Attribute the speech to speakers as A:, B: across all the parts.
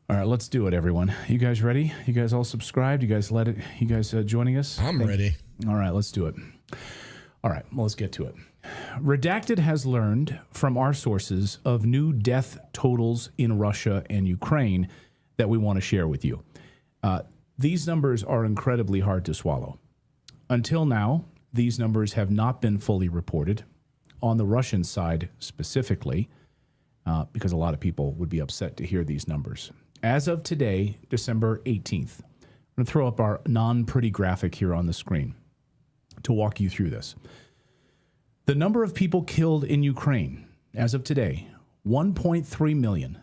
A: All right, let's do it, everyone. You guys ready? You guys all subscribed? You guys joining us?
B: I'm ready.
A: All right, let's do it. All right, well, let's get to it. Redacted has learned from our sources of new death totals in Russia and Ukraine that we want to share with you. These numbers are incredibly hard to swallow. Until now, these numbers have not been fully reported on the Russian side specifically, because a lot of people would be upset to hear these numbers. As of today, December 18th, I'm going to throw up our non-pretty graphic here on the screen to walk you through this. The number of people killed in Ukraine, as of today, 1.3 million,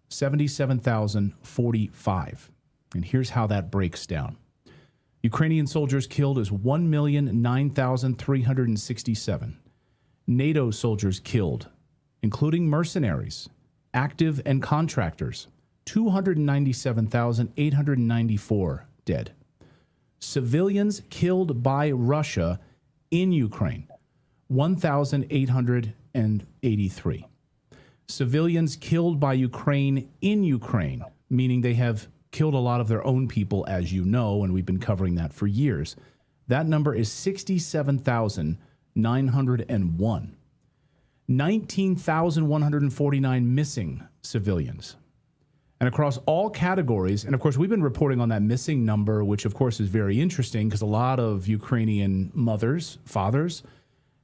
A: 77,045. And here's how that breaks down. Ukrainian soldiers killed is 1,009,367. NATO soldiers killed, including mercenaries, active and contractors, 297,894 dead. Civilians killed by Russia in Ukraine, 1,883. Civilians killed by Ukraine in Ukraine, meaning they have killed a lot of their own people, as you know, and we've been covering that for years. That number is 67,901. 19,149 missing civilians. And across all categories, and of course, we've been reporting on that missing number, which of course is very interesting because a lot of Ukrainian mothers, fathers,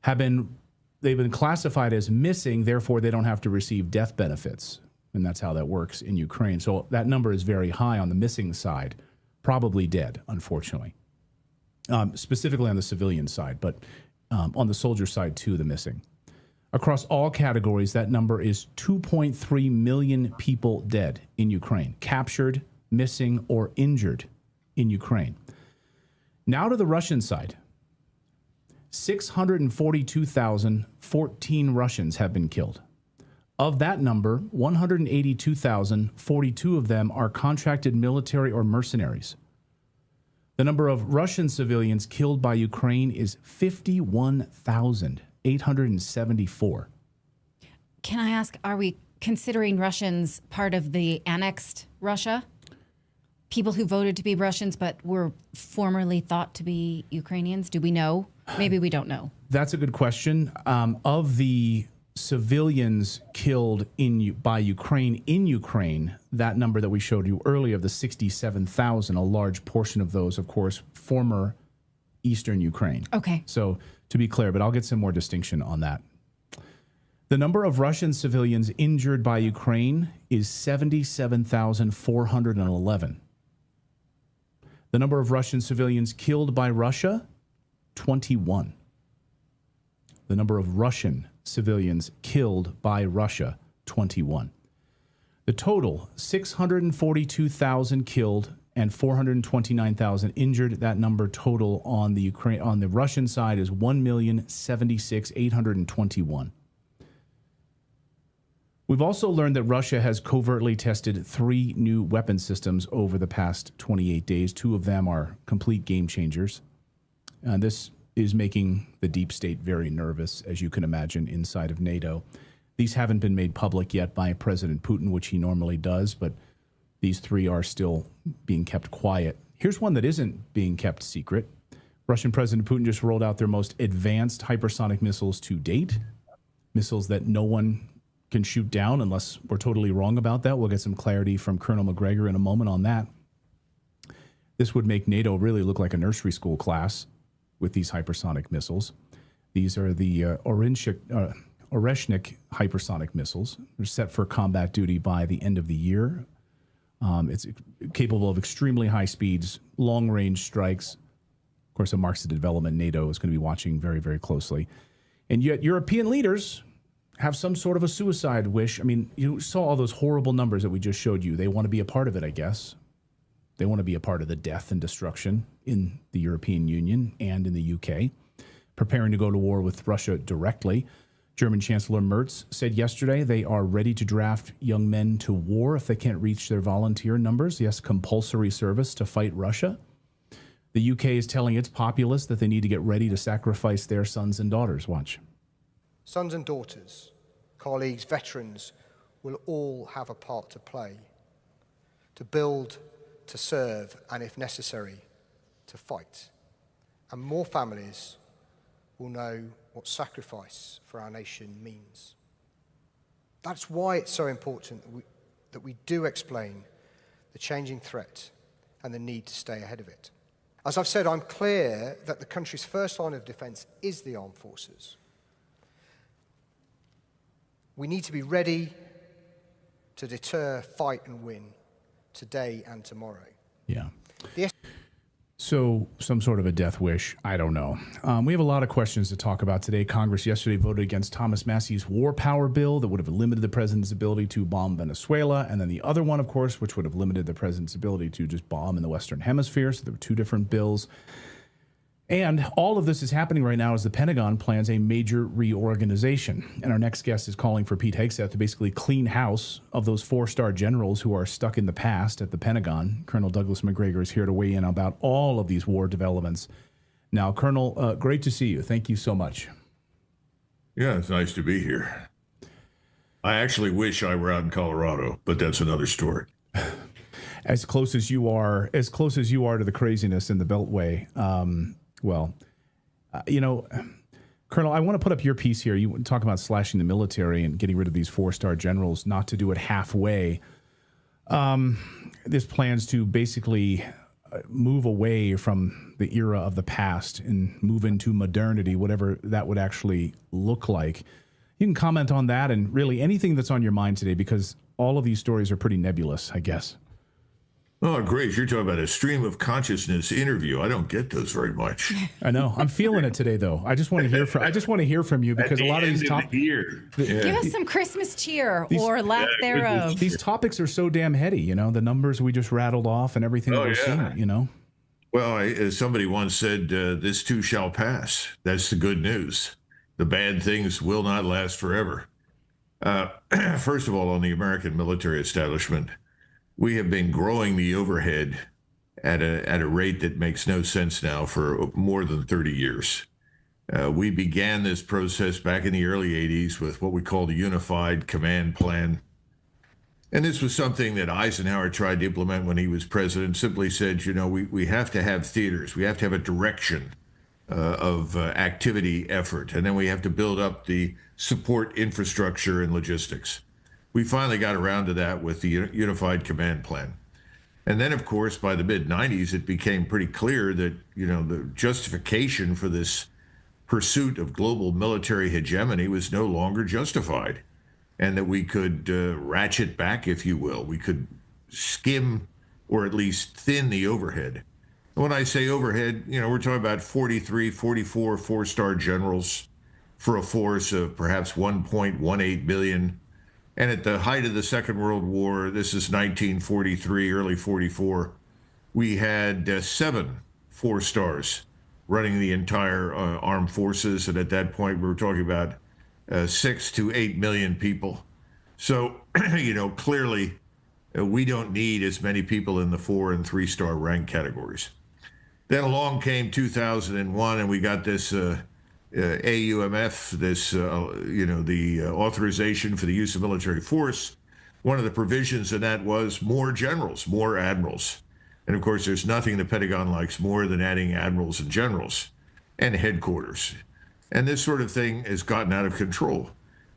A: they've been classified as missing, therefore they don't have to receive death benefits. And that's how that works in Ukraine. So that number is very high on the missing side, probably dead, unfortunately. Specifically on the civilian side, but on the soldier side too, the missing. Across all categories, that number is 2.3 million people dead in Ukraine, captured, missing, or injured in Ukraine. Now to the Russian side. 642,014 Russians have been killed. Of that number, 182,042 of them are contracted military or mercenaries. The number of Russian civilians killed by Ukraine is 51,874.
C: Can I ask, are we considering Russians part of the annexed Russia? People who voted to be Russians but were formerly thought to be Ukrainians? Do we know? Maybe we don't know.
A: That's a good question. Of the civilians killed by Ukraine in Ukraine, that number that we showed you earlier of the 67,000, a large portion of those, of course, former Eastern Ukraine.
C: Okay.
A: So to be clear, but I'll get some more distinction on that. The number of Russian civilians injured by Ukraine is 77,411. The number of Russian civilians killed by Russia, 21. The number of Russian civilians killed by Russia, 21. The total, 642,000 killed and 429,000 injured. That number total on the Russian side is 1,076,821. We've also learned that Russia has covertly tested 3 new weapon systems over the past 28 days. 2 of them are complete game changers. This is making the deep state very nervous, as you can imagine, inside of NATO. These haven't been made public yet by President Putin, which he normally does, but these 3 are still being kept quiet. Here's one that isn't being kept secret. Russian President Putin just rolled out their most advanced hypersonic missiles to date, missiles that no one can shoot down unless we're totally wrong about that. We'll get some clarity from Colonel McGregor in a moment on that. This would make NATO really look like a nursery school class with these hypersonic missiles. These are the Oreshnik hypersonic missiles. They're set for combat duty by the end of the year. It's capable of extremely high speeds, long-range strikes. Of course, it marks the development NATO is going to be watching very, very closely. And yet European leaders have some sort of a suicide wish. I mean, you saw all those horrible numbers that we just showed you. They want to be a part of it, I guess. They want to be a part of the death and destruction in the European Union and in the UK, preparing to go to war with Russia directly. German Chancellor Merz said yesterday they are ready to draft young men to war if they can't reach their volunteer numbers. Yes, compulsory service to fight Russia. The UK is telling its populace that they need to get ready to sacrifice their sons and daughters. Watch.
D: Sons and daughters, colleagues, veterans will all have a part to play.
B: to build, to serve, and if necessary, to fight. And more families will know what sacrifice for our nation means. That's why it's so important that we do explain the changing threat and the need to stay ahead of it. As I've said, I'm clear that the country's first line of defense is the armed forces. We need to be ready to deter, fight, and win today and tomorrow.
A: Yeah. So some sort of a death wish, I don't know. We have a lot of questions to talk about today. Congress yesterday voted against Thomas Massey's war power bill that would have limited the president's ability to bomb Venezuela. And then the other one, of course, which would have limited the president's ability to just bomb in the Western Hemisphere. So there were two different bills. And all of this is happening right now as the Pentagon plans a major reorganization. And our next guest is calling for Pete Hegseth to basically clean house of those four-star generals who are stuck in the past at the Pentagon. Colonel Douglas Macgregor is here to weigh in about all of these war developments. Now, Colonel, great to see you. Thank you so much.
D: Yeah, it's nice to be here. I actually wish I were out in Colorado, but that's another story.
A: As close as you are to the craziness in the Beltway, Colonel, I want to put up your piece here. You talk about slashing the military and getting rid of these four-star generals, not to do it halfway. This plans to basically move away from the era of the past and move into modernity, whatever that would actually look like. You can comment on that and really anything that's on your mind today, because all of these stories are pretty nebulous, I guess.
D: Oh, great. You're talking about a stream of consciousness interview. I don't get those very much.
A: I know. I'm feeling it today, though. I just want to hear from you, because a lot of these topics.
C: Give us some Christmas cheer or lack thereof.
A: These topics are so damn heady, the numbers we just rattled off and everything that we're seeing,
D: Well, as somebody once said, this too shall pass. That's the good news. The bad things will not last forever. First of all, on the American military establishment, we have been growing the overhead at a rate that makes no sense now for more than 30 years. We began this process back in the early 80s with what we call the Unified Command Plan. And this was something that Eisenhower tried to implement when he was president, simply said, we have to have theaters. We have to have a direction of activity effort. And then we have to build up the support infrastructure and logistics. We finally got around to that with the Unified Command Plan. And then, of course, by the mid-90s, it became pretty clear that, the justification for this pursuit of global military hegemony was no longer justified, and that we could ratchet back, if you will. We could skim or at least thin the overhead. When I say overhead, we're talking about 43, 44 four-star generals for a force of perhaps 1.18 million. And at the height of the Second World War, this is 1943, early 44, we had 7 four-stars running the entire armed forces. And at that point, we were talking about 6 to 8 million people. So, clearly, we don't need as many people in the 4- and 3-star rank categories. Then along came 2001, and we got this AUMF, this, the authorization for the use of military force. One of the provisions in that was more generals, more admirals. And of course, there's nothing the Pentagon likes more than adding admirals and generals and headquarters. And this sort of thing has gotten out of control.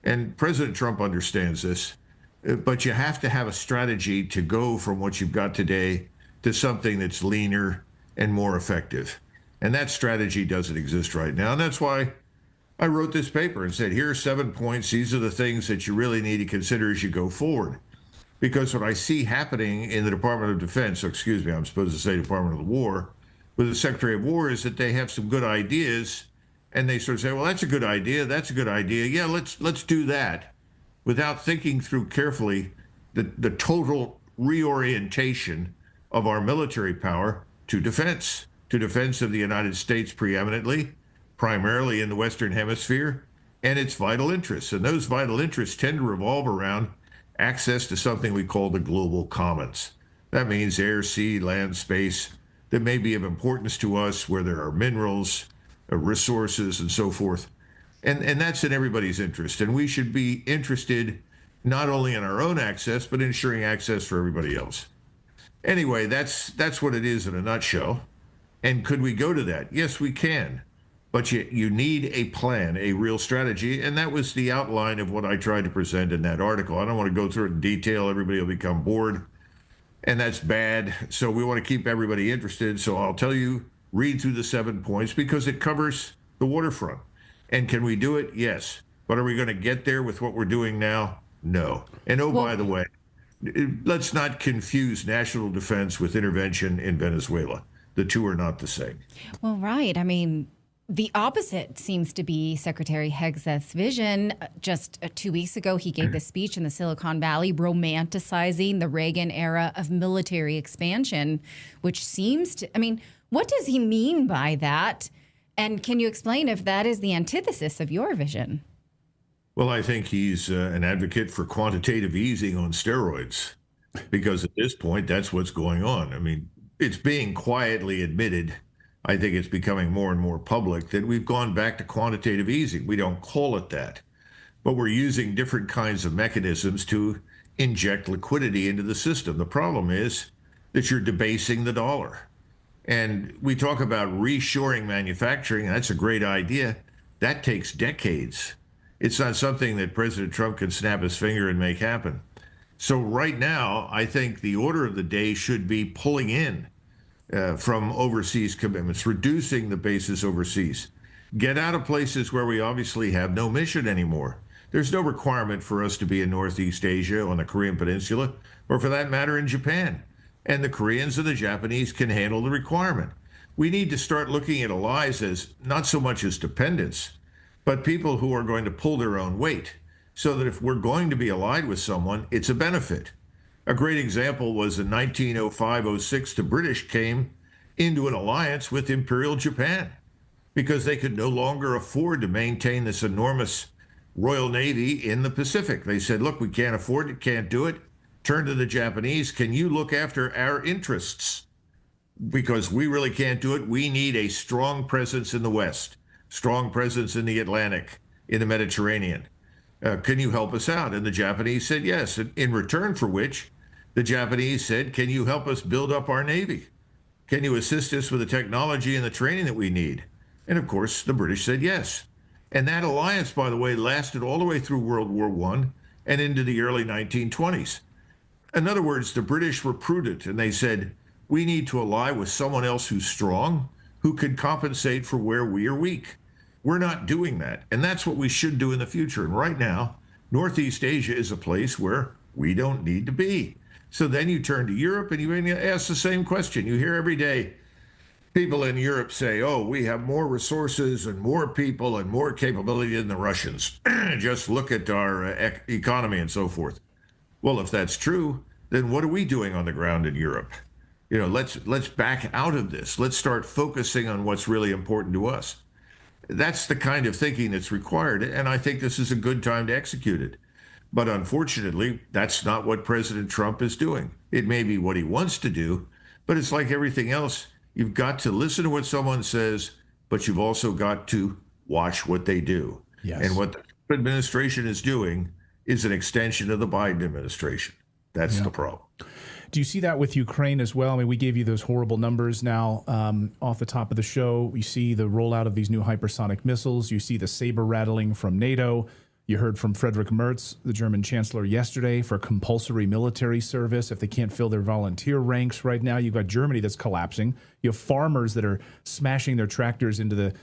D: And President Trump understands this, but you have to have a strategy to go from what you've got today to something that's leaner and more effective. And that strategy doesn't exist right now. And that's why I wrote this paper and said, here are 7 points. These are the things that you really need to consider as you go forward. Because what I see happening in the Department of Defense, I'm supposed to say Department of the War, with the Secretary of War, is that they have some good ideas, and they sort of say, well, that's a good idea, that's a good idea. Yeah, let's do that, without thinking through carefully the total reorientation of our military power to defense of the United States preeminently, primarily in the Western Hemisphere, and its vital interests. And those vital interests tend to revolve around access to something we call the global commons. That means air, sea, land, space that may be of importance to us, where there are minerals, resources, and so forth. And that's in everybody's interest. And we should be interested not only in our own access, but ensuring access for everybody else. Anyway, that's what it is in a nutshell. And could we go to that? Yes, we can. But you need a plan, a real strategy. And that was the outline of what I tried to present in that article. I don't want to go through it in detail. Everybody will become bored. And that's bad. So we want to keep everybody interested. So I'll tell you, read through the 7 points because it covers the waterfront. And can we do it? Yes. But are we going to get there with what we're doing now? No. And by the way, let's not confuse national defense with intervention in Venezuela. The two are not the same.
C: Well, right. I mean, the opposite seems to be Secretary Hegseth's vision. Just 2 weeks ago, he gave this speech in the Silicon Valley romanticizing the Reagan era of military expansion, which seems to, I mean, what does he mean by that? And can you explain if that is the antithesis of your vision?
D: Well, I think he's an advocate for quantitative easing on steroids, because at this point, that's what's going on. I mean, it's being quietly admitted. I think it's becoming more and more public that we've gone back to quantitative easing. We don't call it that, but we're using different kinds of mechanisms to inject liquidity into the system. The problem is that you're debasing the dollar. And we talk about reshoring manufacturing. That's a great idea. That takes decades. It's not something that President Trump can snap his finger and make happen. So right now, I think the order of the day should be pulling in from overseas commitments, reducing the bases overseas, get out of places where we obviously have no mission anymore. There's no requirement for us to be in Northeast Asia, on the Korean Peninsula, or for that matter in Japan. And the Koreans and the Japanese can handle the requirement. We need to start looking at allies as not so much as dependents, but people who are going to pull their own weight, so that if we're going to be allied with someone, it's a benefit. A great example was in 1905-06, the British came into an alliance with Imperial Japan because they could no longer afford to maintain this enormous Royal Navy in the Pacific. They said, look, we can't afford it, can't do it. Turn to the Japanese. Can you look after our interests? Because we really can't do it. We need a strong presence in the West, strong presence in the Atlantic, in the Mediterranean. Can you help us out? And the Japanese said yes, in return for which the Japanese said, can you help us build up our Navy? Can you assist us with the technology and the training that we need? And of course, the British said yes. And that alliance, by the way, lasted all the way through World War I and into the early 1920s. In other words, the British were prudent, and they said, we need to ally with someone else who's strong, who can compensate for where we are weak. We're not doing that, and that's what we should do in the future. And right now, Northeast Asia is a place where we don't need to be. So then you turn to Europe and you ask the same question. You hear every day people in Europe say, oh, we have more resources and more people and more capability than the Russians. Just look at our economy and so forth. Well, if that's true, then what are we doing on the ground in Europe? You know, let's back out of this. Let's start focusing on what's really important to us. That's the kind of thinking that's required, and I think this is a good time to execute it. But unfortunately, that's not what President Trump is doing. It may be what he wants to do, but it's like everything else. You've got to listen to what someone says, but you've also got to watch what they do.
A: Yes.
D: And what the Trump administration is doing is an extension of the Biden administration. That's the problem.
A: Do you see that with Ukraine as well? I mean, we gave you those horrible numbers now off the top of the show. You see the rollout of these new hypersonic missiles. You see the saber rattling from NATO. You heard from Friedrich Merz, the German chancellor, yesterday for compulsory military service if they can't fill their volunteer ranks right now. You've got Germany that's collapsing. You have farmers that are smashing their tractors into the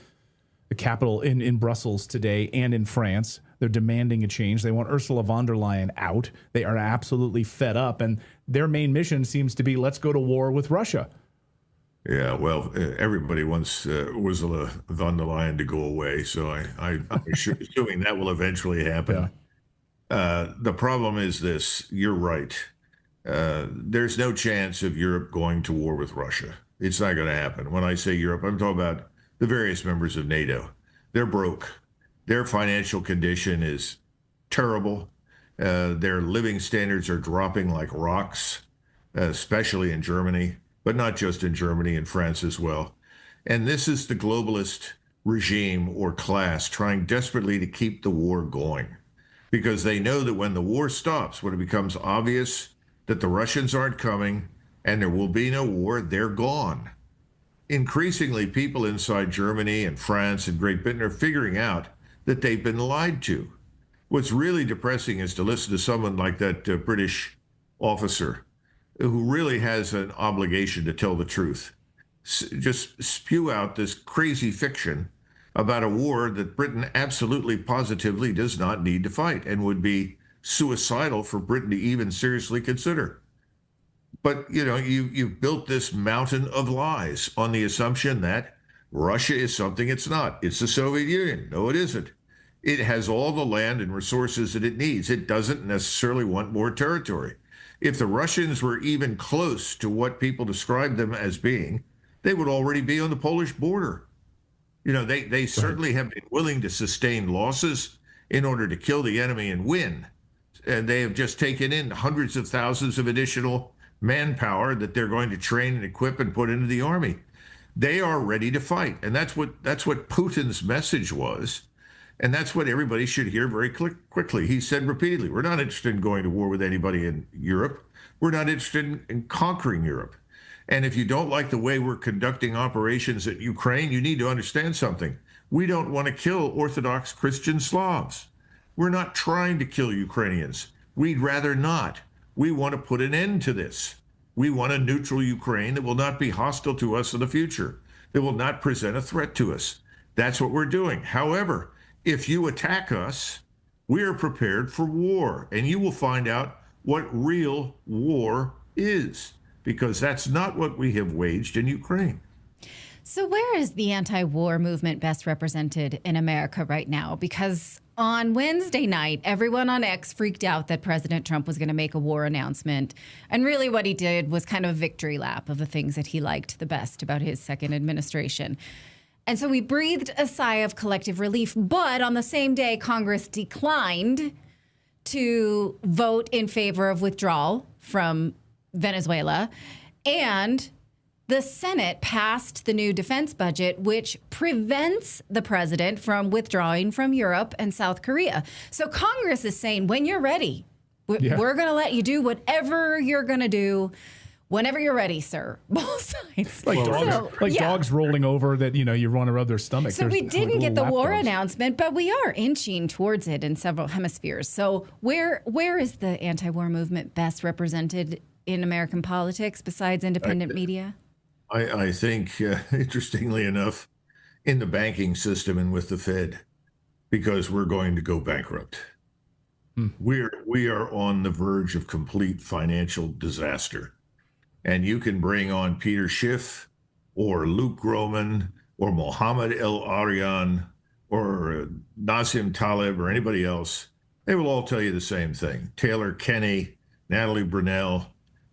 A: capital in Brussels today and in France. They're demanding a change. They want Ursula von der Leyen out. They are absolutely fed up. And their main mission seems to be, let's go to war with Russia.
D: Yeah, well, everybody wants Ursula von der Leyen to go away. So I'm assuming that will eventually happen. Yeah. The problem is this. You're right. There's no chance of Europe going to war with Russia. It's not going to happen. When I say Europe, I'm talking about the various members of NATO. They're broke. Their financial condition is terrible. Their living standards are dropping like rocks, especially in Germany, but not just in Germany, in France as well. And this is the globalist regime or class trying desperately to keep the war going, because they know that when the war stops, when it becomes obvious that the Russians aren't coming, and there will be no war, they're gone. Increasingly, people inside Germany and France and Great Britain are figuring out that they've been lied to. What's really depressing is to listen to someone like that British officer who really has an obligation to tell the truth. Just spew out this crazy fiction about a war that Britain absolutely positively does not need to fight and would be suicidal for Britain to even seriously consider. But, you know, you've built this mountain of lies on the assumption that Russia is something it's not. It's the Soviet Union. No, it isn't. It has all the land and resources that it needs. It doesn't necessarily want more territory. If the Russians were even close to what people describe them as being, they would already be on the Polish border. You know, they certainly have been willing to sustain losses in order to kill the enemy and win. And they have just taken in hundreds of thousands of additional manpower that they're going to train and equip and put into the army. They are ready to fight. And that's what Putin's message was. And that's what everybody should hear very quickly. He said repeatedly, we're not interested in going to war with anybody in Europe. We're not interested in conquering Europe. And if you don't like the way we're conducting operations at Ukraine, you need to understand something. We don't want to kill Orthodox Christian Slavs. We're not trying to kill Ukrainians. We'd rather not. We want to put an end to this. We want a neutral Ukraine that will not be hostile to us in the future, that will not present a threat to us. That's what we're doing. However, if you attack us, we are prepared for war, and you will find out what real war is, because that's not what we have waged in Ukraine.
C: So where is the anti-war movement best represented in America right now? Because on Wednesday night, everyone on X freaked out that President Trump was going to make a war announcement. And really what he did was kind of a victory lap of the things that he liked the best about his second administration. And so we breathed a sigh of collective relief. But on the same day, Congress declined to vote in favor of withdrawal from Venezuela. And the Senate passed the new defense budget, which prevents the president from withdrawing from Europe and South Korea. So Congress is saying, when you're ready, we're going to let you do whatever you're going to do whenever you're ready, sir. Both sides.
A: Like dogs rolling over that, you know, you want to rub their stomach.
C: So we didn't get the war announcement, but we are inching towards it in several hemispheres. So where is the anti-war movement best represented in American politics besides independent media?
D: I think, interestingly enough, in the banking system and with the Fed, because we're going to go bankrupt. We are on the verge of complete financial disaster. And you can bring on Peter Schiff or Luke Groman or Mohammed El-Arian or Nassim Taleb or anybody else. They will all tell you the same thing. Taylor Kenney, Natalie Brunell,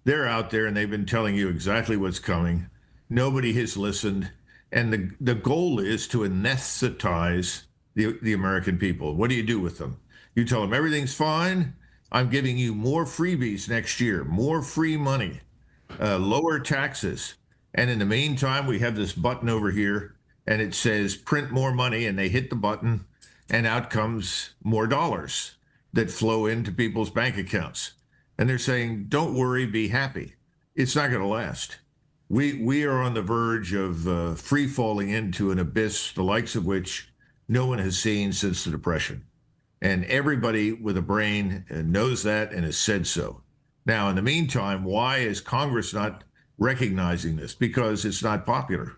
D: they're out there and they've been telling you exactly what's coming. Nobody has listened. And the goal is to anesthetize the American people. What do you do with them? You tell them everything's fine. I'm giving you more freebies next year, more free money, lower taxes. And in the meantime, we have this button over here and it says print more money, and they hit the button and out comes more dollars that flow into people's bank accounts. And they're saying, don't worry, be happy. It's not going to last. We are on the verge of free falling into an abyss, the likes of which no one has seen since the Depression. And everybody with a brain knows that and has said so. Now, in the meantime, why is Congress not recognizing this? Because it's not popular.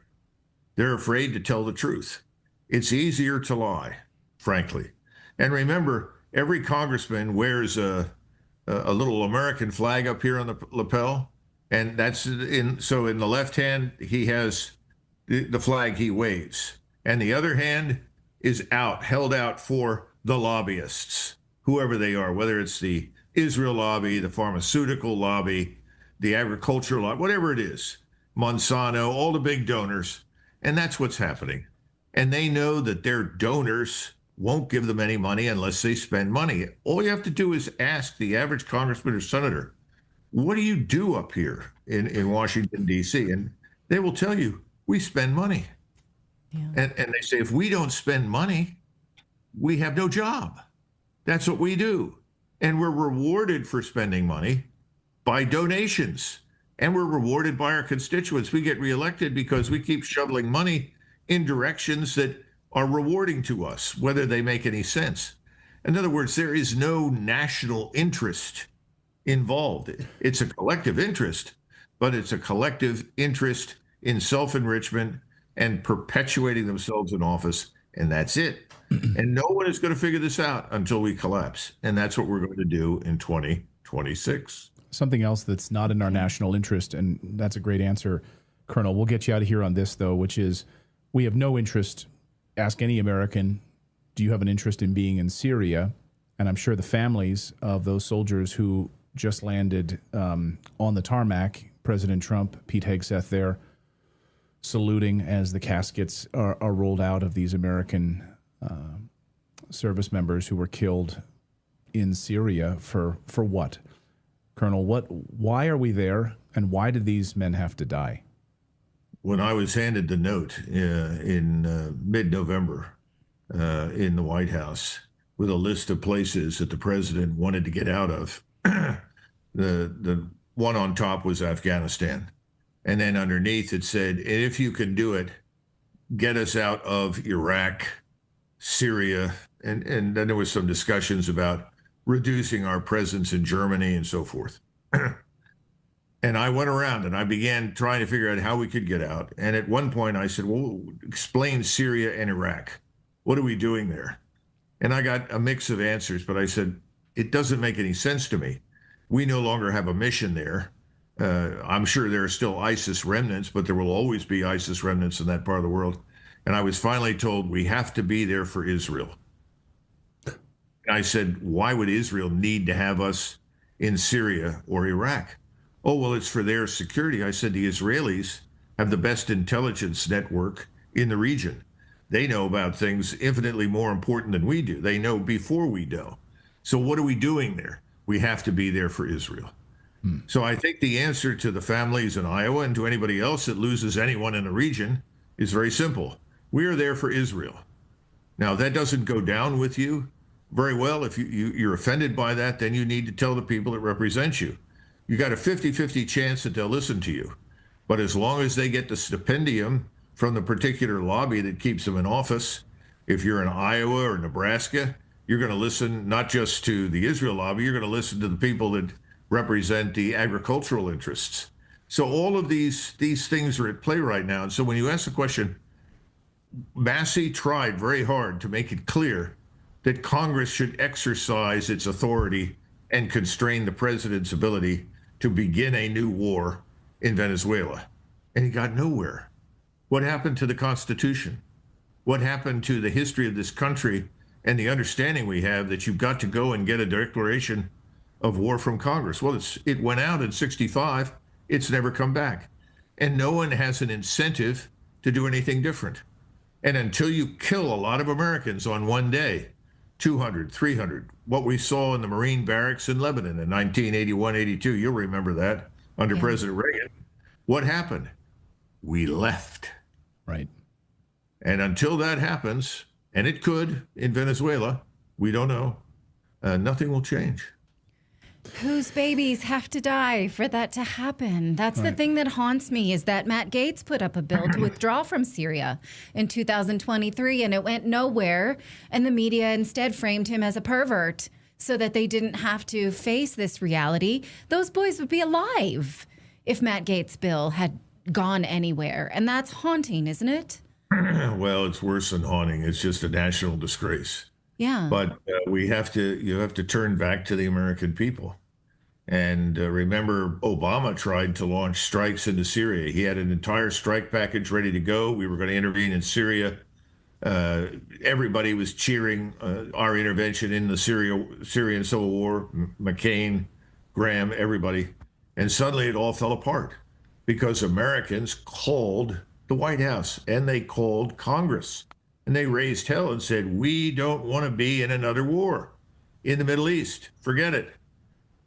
D: They're afraid to tell the truth. It's easier to lie, frankly. And remember, every congressman wears a little American flag up here on the lapel. And that's so in the left hand, he has the flag he waves. And the other hand is held out for the lobbyists, whoever they are, whether it's the Israel lobby, the pharmaceutical lobby, the agricultural lobby, whatever it is, Monsanto, all the big donors. And that's what's happening. And they know that their donors won't give them any money unless they spend money. All you have to do is ask the average congressman or senator, what do you do up here in Washington, D.C.? And they will tell you, we spend money. Yeah. And they say, if we don't spend money, we have no job. That's what we do. And we're rewarded for spending money by donations. and we're rewarded by our constituents. We get reelected because we keep shoveling money in directions that are rewarding to us, whether they make any sense. In other words, there is no national interest involved. It's a collective interest, but it's a collective interest in self-enrichment and perpetuating themselves in office, and that's it. And no one is going to figure this out until we collapse, and that's what we're going to do in 2026.
A: Something else that's not in our national interest, and that's a great answer, Colonel. We'll get you out of here on this, though, which is we have no interest. Ask any American, do you have an interest in being in Syria? And I'm sure the families of those soldiers who just landed on the tarmac, President Trump, Pete Hegseth there, saluting as the caskets are rolled out of these American service members who were killed in Syria for what? Colonel, why are we there, and why did these men have to die?
D: When I was handed the note in mid-November in the White House with a list of places that the president wanted to get out of, the one on top was Afghanistan. And then underneath it said, if you can do it, get us out of Iraq, Syria. And then there was some discussions about reducing our presence in Germany and so forth. And I went around and I began trying to figure out how we could get out. And at one point I said, well, explain Syria and Iraq. What are we doing there? And I got a mix of answers, but I said, it doesn't make any sense to me. We no longer have a mission there. I'm sure there are still ISIS remnants, but there will always be ISIS remnants in that part of the world. And I was finally told we have to be there for Israel. And I said, why would Israel need to have us in Syria or Iraq? Oh, well, it's for their security. I said, the Israelis have the best intelligence network in the region. They know about things infinitely more important than we do. They know before we know. So what are we doing there? We have to be there for Israel. So I think the answer to the families in Iowa and to anybody else that loses anyone in the region is very simple. We are there for Israel. Now, that doesn't go down with you very well. If you're offended by that, then you need to tell the people that represent you. You got a 50-50 chance that they'll listen to you. But as long as they get the stipendium from the particular lobby that keeps them in office, if you're in Iowa or Nebraska, you're going to listen not just to the Israel lobby, you're going to listen to the people that represent the agricultural interests. So all of these things are at play right now. And so when you ask the question, Massey tried very hard to make it clear that Congress should exercise its authority and constrain the president's ability to begin a new war in Venezuela. And he got nowhere. What happened to the Constitution? What happened to the history of this country and the understanding we have that you've got to go and get a declaration of war from Congress? Well, it went out in 65. It's never come back. And no one has an incentive to do anything different. And until you kill a lot of Americans on one day, 200, 300, what we saw in the Marine barracks in Lebanon in 1981, 82, you'll remember that under President Reagan. What happened? We left.
A: Right.
D: And until that happens, and it could in Venezuela, we don't know, nothing will change.
C: Whose babies have to die for that to happen? That's the thing that haunts me, is that Matt Gaetz put up a bill to withdraw from Syria in 2023, and it went nowhere. And the media instead framed him as a pervert so that they didn't have to face this reality. Those boys would be alive if Matt Gaetz' bill had gone anywhere. And that's haunting, isn't it?
D: Well, it's worse than haunting. It's just a national disgrace.
C: Yeah.
D: But you have to turn back to the American people. And remember, Obama tried to launch strikes into Syria. He had an entire strike package ready to go. We were going to intervene in Syria. Everybody was cheering our intervention in the Syrian civil war, McCain, Graham, everybody. And suddenly it all fell apart because Americans called the White House and they called Congress. And they raised hell and said, we don't want to be in another war in the Middle East. Forget it.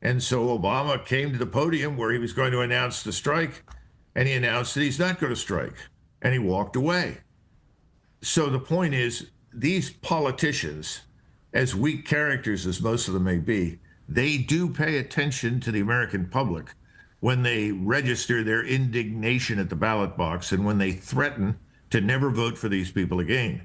D: And so Obama came to the podium where he was going to announce the strike, and he announced that he's not going to strike, and he walked away. So the point is, these politicians, as weak characters as most of them may be, they do pay attention to the American public. when they register their indignation at the ballot box and when they threaten to never vote for these people again.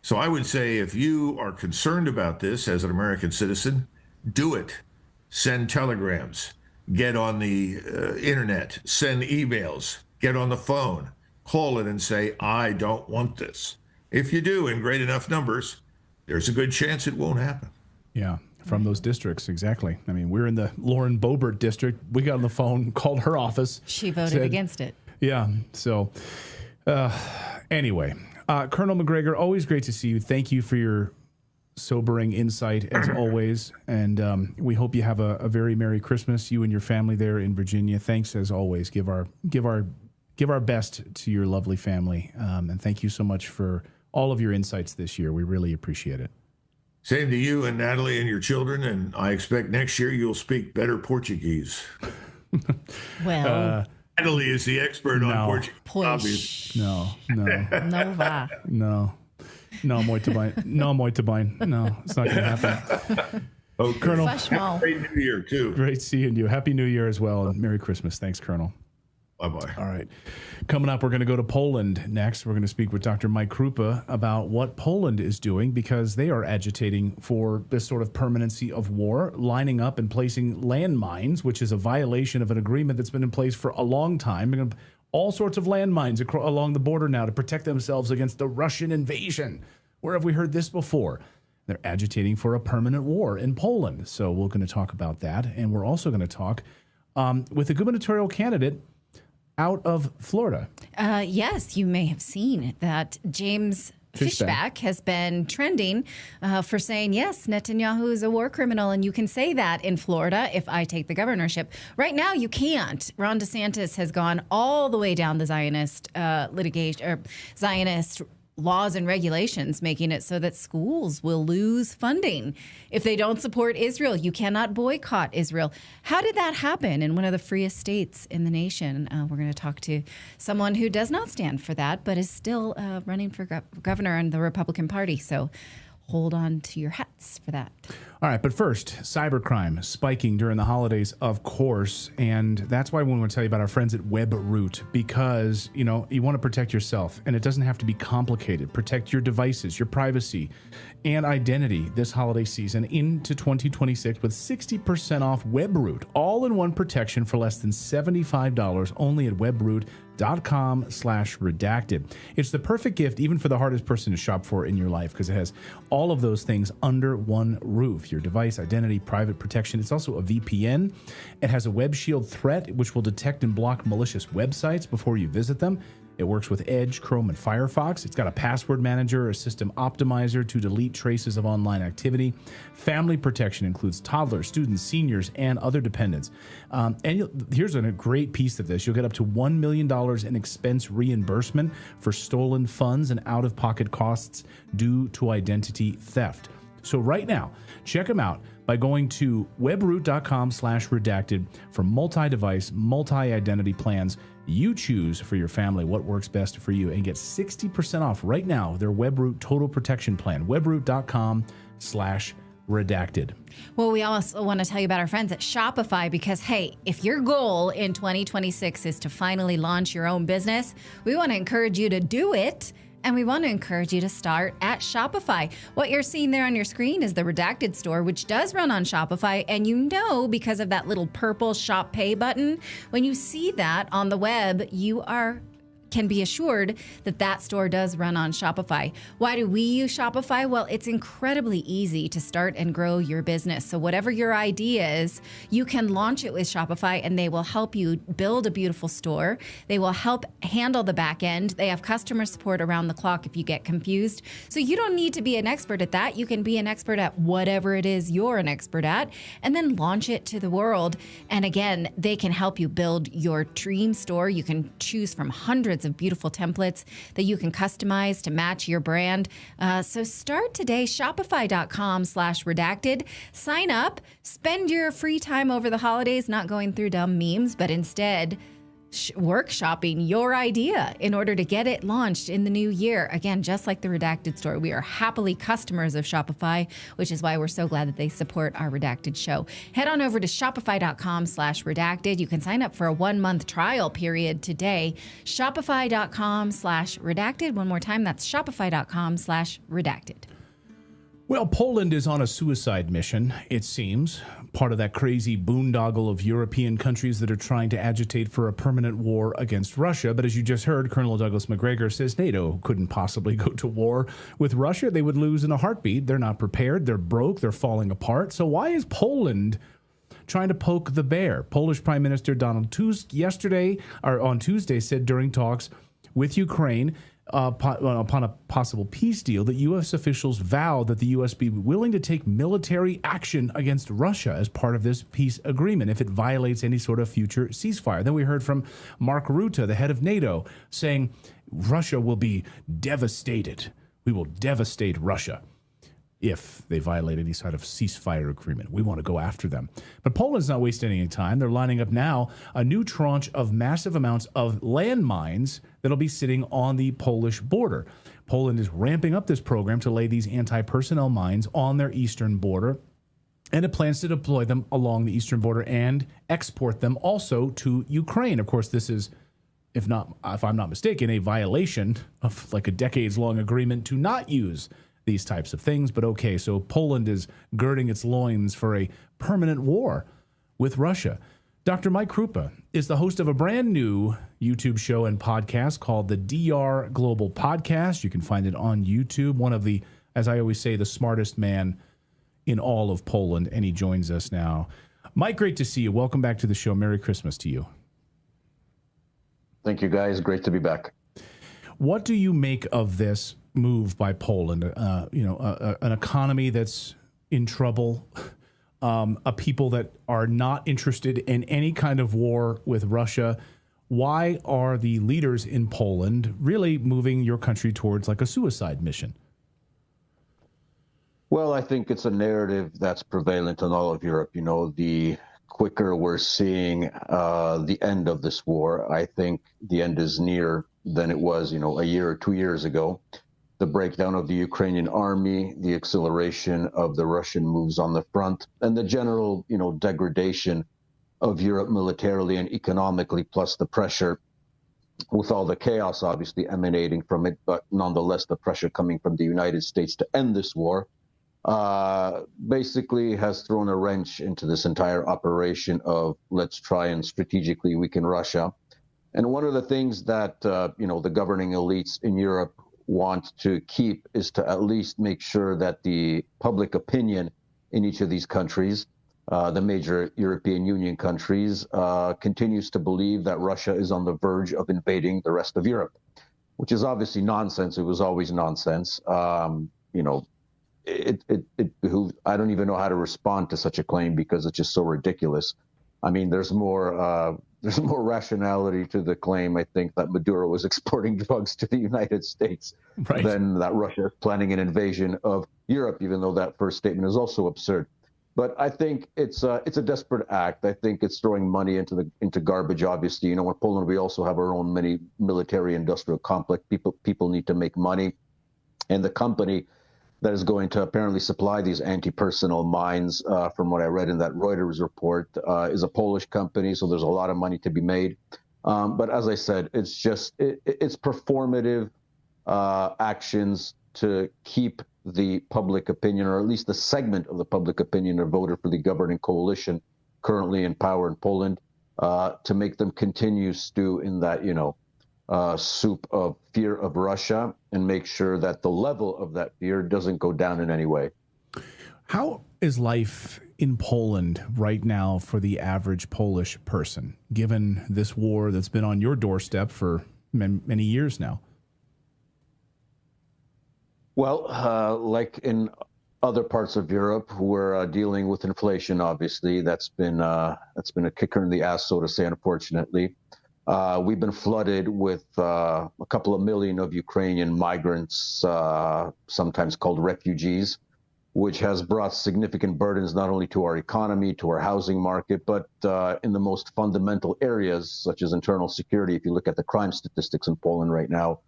D: So I would say if you are concerned about this as an American citizen, do it. Send telegrams, get on the internet, send emails, get on the phone, call it and say, I don't want this. If you do in great enough numbers, there's a good chance it won't happen.
A: Yeah, from those districts, exactly. I mean, we're in the Lauren Boebert district. We got on the phone, called her office.
C: She voted against it.
A: Yeah, so anyway, Colonel McGregor, always great to see you. Thank you for your sobering insight, as always, and we hope you have a very Merry Christmas, you and your family there in Virginia. Thanks, as always. Give our best to your lovely family, and thank you so much for all of your insights this year. We really appreciate it.
D: Same to you and Natalie and your children, and I expect next year you'll speak better Portuguese.
C: Well,
D: Natalie is the expert on Portuguese.
C: Pois.
A: No.
C: Não vá.
A: No, muito bem. No, muito bem. No, it's not going to happen.
D: Okay.
A: Colonel,
D: Great New Year, too.
A: great seeing you. Happy New Year as well, and Merry Christmas. Thanks, Colonel.
D: Bye-bye.
A: All right. Coming up, we're going to go to Poland next. We're going to speak with Dr. Mike Krupa about what Poland is doing because they are agitating for this sort of permanency of war, lining up and placing landmines, which is a violation of an agreement that's been in place for a long time. They're going to all sorts of landmines along the border now to protect themselves against the Russian invasion. Where have we heard this before? They're agitating for a permanent war in Poland. So we're going to talk about that. And we're also going to talk with a gubernatorial candidate out of Florida.
C: Yes, you may have seen that James Fishback has been trending for saying, yes, Netanyahu is a war criminal, and you can say that in Florida if I take the governorship. Right now, you can't. Ron DeSantis has gone all the way down the Zionist litigation or Zionist laws and regulations, making it so that schools will lose funding if they don't support Israel. You cannot boycott Israel. How did that happen in one of the freest states in the nation? We're going to talk to someone who does not stand for that, but is still running for governor in the Republican Party. So hold on to your hats for that.
A: All right, but first, cybercrime spiking during the holidays, of course, and that's why we want to tell you about our friends at WebRoot, because, you know, you want to protect yourself, and it doesn't have to be complicated. Protect your devices, your privacy, and identity this holiday season into 2026 with 60% off WebRoot, all-in-one protection for less than $75 only at webroot.com/redacted. It's the perfect gift even for the hardest person to shop for in your life because it has all of those things under one roof. Your device, identity, private protection. It's also a VPN. It has a Web Shield threat, which will detect and block malicious websites before you visit them. It works with Edge, Chrome, and Firefox. It's got a password manager, a system optimizer to delete traces of online activity. Family protection includes toddlers, students, seniors, and other dependents. Here's a great piece of this. You'll get up to $1 million in expense reimbursement for stolen funds and out-of-pocket costs due to identity theft. So right now, check them out by going to webroot.com/redacted for multi-device, multi-identity plans. You choose for your family what works best for you and get 60% off right now their WebRoot Total Protection Plan. webroot.com/redacted.
C: Well, we also want to tell you about our friends at Shopify because, hey, if your goal in 2026 is to finally launch your own business, we want to encourage you to do it. And we want to encourage you to start at Shopify. What you're seeing there on your screen is the Redacted store, which does run on Shopify. And you know, because of that little purple Shop Pay button, when you see that on the web, you can be assured that that store does run on Shopify. Why do we use Shopify? Well, it's incredibly easy to start and grow your business. So whatever your idea is, you can launch it with Shopify and they will help you build a beautiful store. They will help handle the back end. They have customer support around the clock if you get confused. So you don't need to be an expert at that. You can be an expert at whatever it is you're an expert at and then launch it to the world. And again, they can help you build your dream store. You can choose from hundreds of beautiful templates that you can customize to match your brand. So start today, shopify.com/redacted. Sign up, spend your free time over the holidays not going through dumb memes, but instead workshopping your idea in order to get it launched in the new year. Again, just like the Redacted store, we are happily customers of Shopify, which is why we're so glad that they support our Redacted show. Head on over to shopify.com/redacted. You can sign up for a 1-month trial period today. Shopify.com/redacted. One more time, that's shopify.com/redacted.
A: Well, Poland is on a suicide mission, it seems, part of that crazy boondoggle of European countries that are trying to agitate for a permanent war against Russia. But as you just heard, Colonel Douglas Macgregor says NATO couldn't possibly go to war with Russia. They would lose in a heartbeat. They're not prepared. They're broke. They're falling apart. So why is Poland trying to poke the bear? Polish Prime Minister Donald Tusk on Tuesday said during talks with Ukraine upon a possible peace deal that U.S. officials vowed that the U.S. be willing to take military action against Russia as part of this peace agreement if it violates any sort of future ceasefire. Then we heard from Mark Rutte, the head of NATO, saying Russia will be devastated. We will devastate Russia if they violate any sort of ceasefire agreement. We want to go after them. But Poland's not wasting any time. They're lining up now a new tranche of massive amounts of landmines that'll be sitting on the Polish border. Poland is ramping up this program to lay these anti-personnel mines on their eastern border, and it plans to deploy them along the eastern border and export them also to Ukraine. Of course, this is, if I'm not mistaken, a violation of like a decades-long agreement to not use these types of things. But okay, so Poland is girding its loins for a permanent war with Russia. Dr. Mike Krupa is the host of a brand new YouTube show and podcast called the DR Global Podcast. You can find it on YouTube. One of the, as I always say, the smartest man in all of Poland, and he joins us now. Mike, great to see you. Welcome back to the show. Merry Christmas to you.
E: Thank you, guys. Great to be back.
A: What do you make of this move by Poland? An economy that's in trouble, a people that are not interested in any kind of war with Russia. Why are the leaders in Poland really moving your country towards like a suicide mission?
E: Well, I think it's a narrative that's prevalent in all of Europe. You know, the quicker we're seeing the end of this war, I think the end is nearer than it was, a year or 2 years ago. The breakdown of the Ukrainian army, the acceleration of the Russian moves on the front, and the general, degradation of Europe militarily and economically, plus the pressure with all the chaos obviously emanating from it, but nonetheless the pressure coming from the United States to end this war, basically has thrown a wrench into this entire operation of let's try and strategically weaken Russia. And one of the things that, the governing elites in Europe want to keep is to at least make sure that the public opinion in each of these countries, the major European Union countries, continues to believe that Russia is on the verge of invading the rest of Europe, which is obviously nonsense. It was always nonsense. It behooves, I don't even know how to respond to such a claim because it's just so ridiculous. I mean, there's more rationality to the claim, I think, that Maduro was exporting drugs to the United States than that Russia is planning an invasion of Europe, even though that first statement is also absurd. But I think it's a desperate act. I think it's throwing money into garbage, obviously. In Poland, we also have our own mini military industrial complex. People need to make money. And the company that is going to apparently supply these anti-personnel mines, from what I read in that Reuters report, is a Polish company, so there's a lot of money to be made. But as I said, it's performative actions to keep the public opinion, or at least the segment of the public opinion that voted for the governing coalition currently in power in Poland, to make them continue stew in that, soup of fear of Russia, and make sure that the level of that fear doesn't go down in any way.
A: How is life in Poland right now for the average Polish person, given this war that's been on your doorstep for many years now?
E: Well, like in other parts of Europe, we're dealing with inflation. Obviously, that's been a kicker in the ass, so to say. Unfortunately, we've been flooded with a couple of million of Ukrainian migrants, sometimes called refugees, which has brought significant burdens not only to our economy, to our housing market, but in the most fundamental areas, such as internal security. If you look at the crime statistics in Poland right now,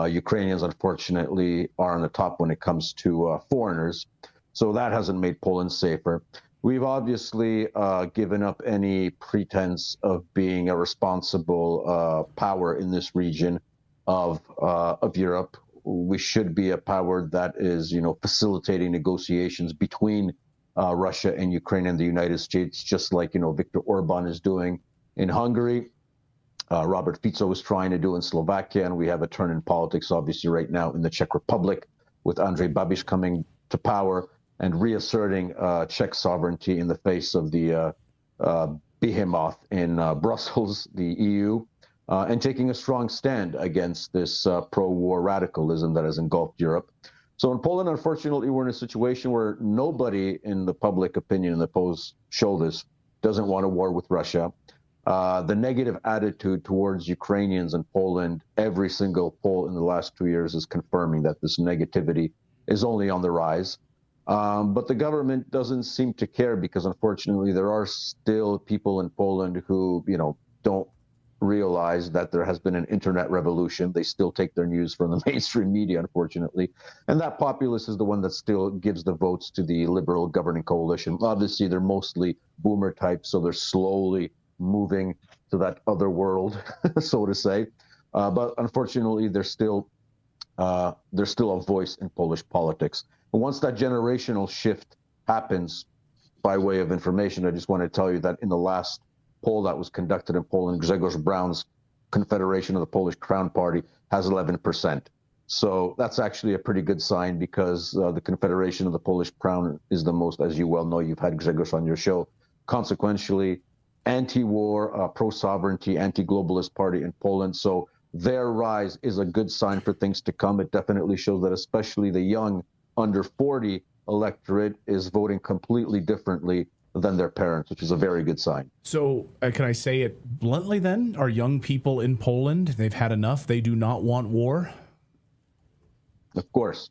E: Ukrainians, unfortunately, are on the top when it comes to foreigners. So that hasn't made Poland safer. We've obviously given up any pretense of being a responsible power in this region of Europe. We should be a power that is, facilitating negotiations between Russia and Ukraine and the United States, just like, Viktor Orban is doing in Hungary. Robert Fico is trying to do in Slovakia, and we have a turn in politics, obviously, right now in the Czech Republic with Andrej Babiš coming to power and reasserting Czech sovereignty in the face of the behemoth in Brussels, the EU. And taking a strong stand against this pro-war radicalism that has engulfed Europe. So in Poland, unfortunately, we're in a situation where nobody in the public opinion, in the polls show this, doesn't want a war with Russia. The negative attitude towards Ukrainians in Poland, every single poll in the last 2 years is confirming that this negativity is only on the rise. But the government doesn't seem to care because, unfortunately, there are still people in Poland who, don't realize that there has been an internet revolution. They still take their news from the mainstream media, unfortunately. And that populace is the one that still gives the votes to the liberal governing coalition. Obviously, they're mostly boomer types, so they're slowly moving to that other world, so to say. But unfortunately, there's still a voice in Polish politics. And once that generational shift happens, by way of information, I just want to tell you that in the last poll that was conducted in Poland, Grzegorz Braun's Confederation of the Polish Crown Party has 11%. So that's actually a pretty good sign because the Confederation of the Polish Crown is the most, as you well know, you've had Grzegorz on your show, consequentially anti-war, pro-sovereignty, anti-globalist party in Poland. So their rise is a good sign for things to come. It definitely shows that especially the young under 40 electorate is voting completely differently than their parents, which is a very good sign.
A: So can I say it bluntly then? Are young people in Poland, they've had enough? They do not want war?
E: Of course.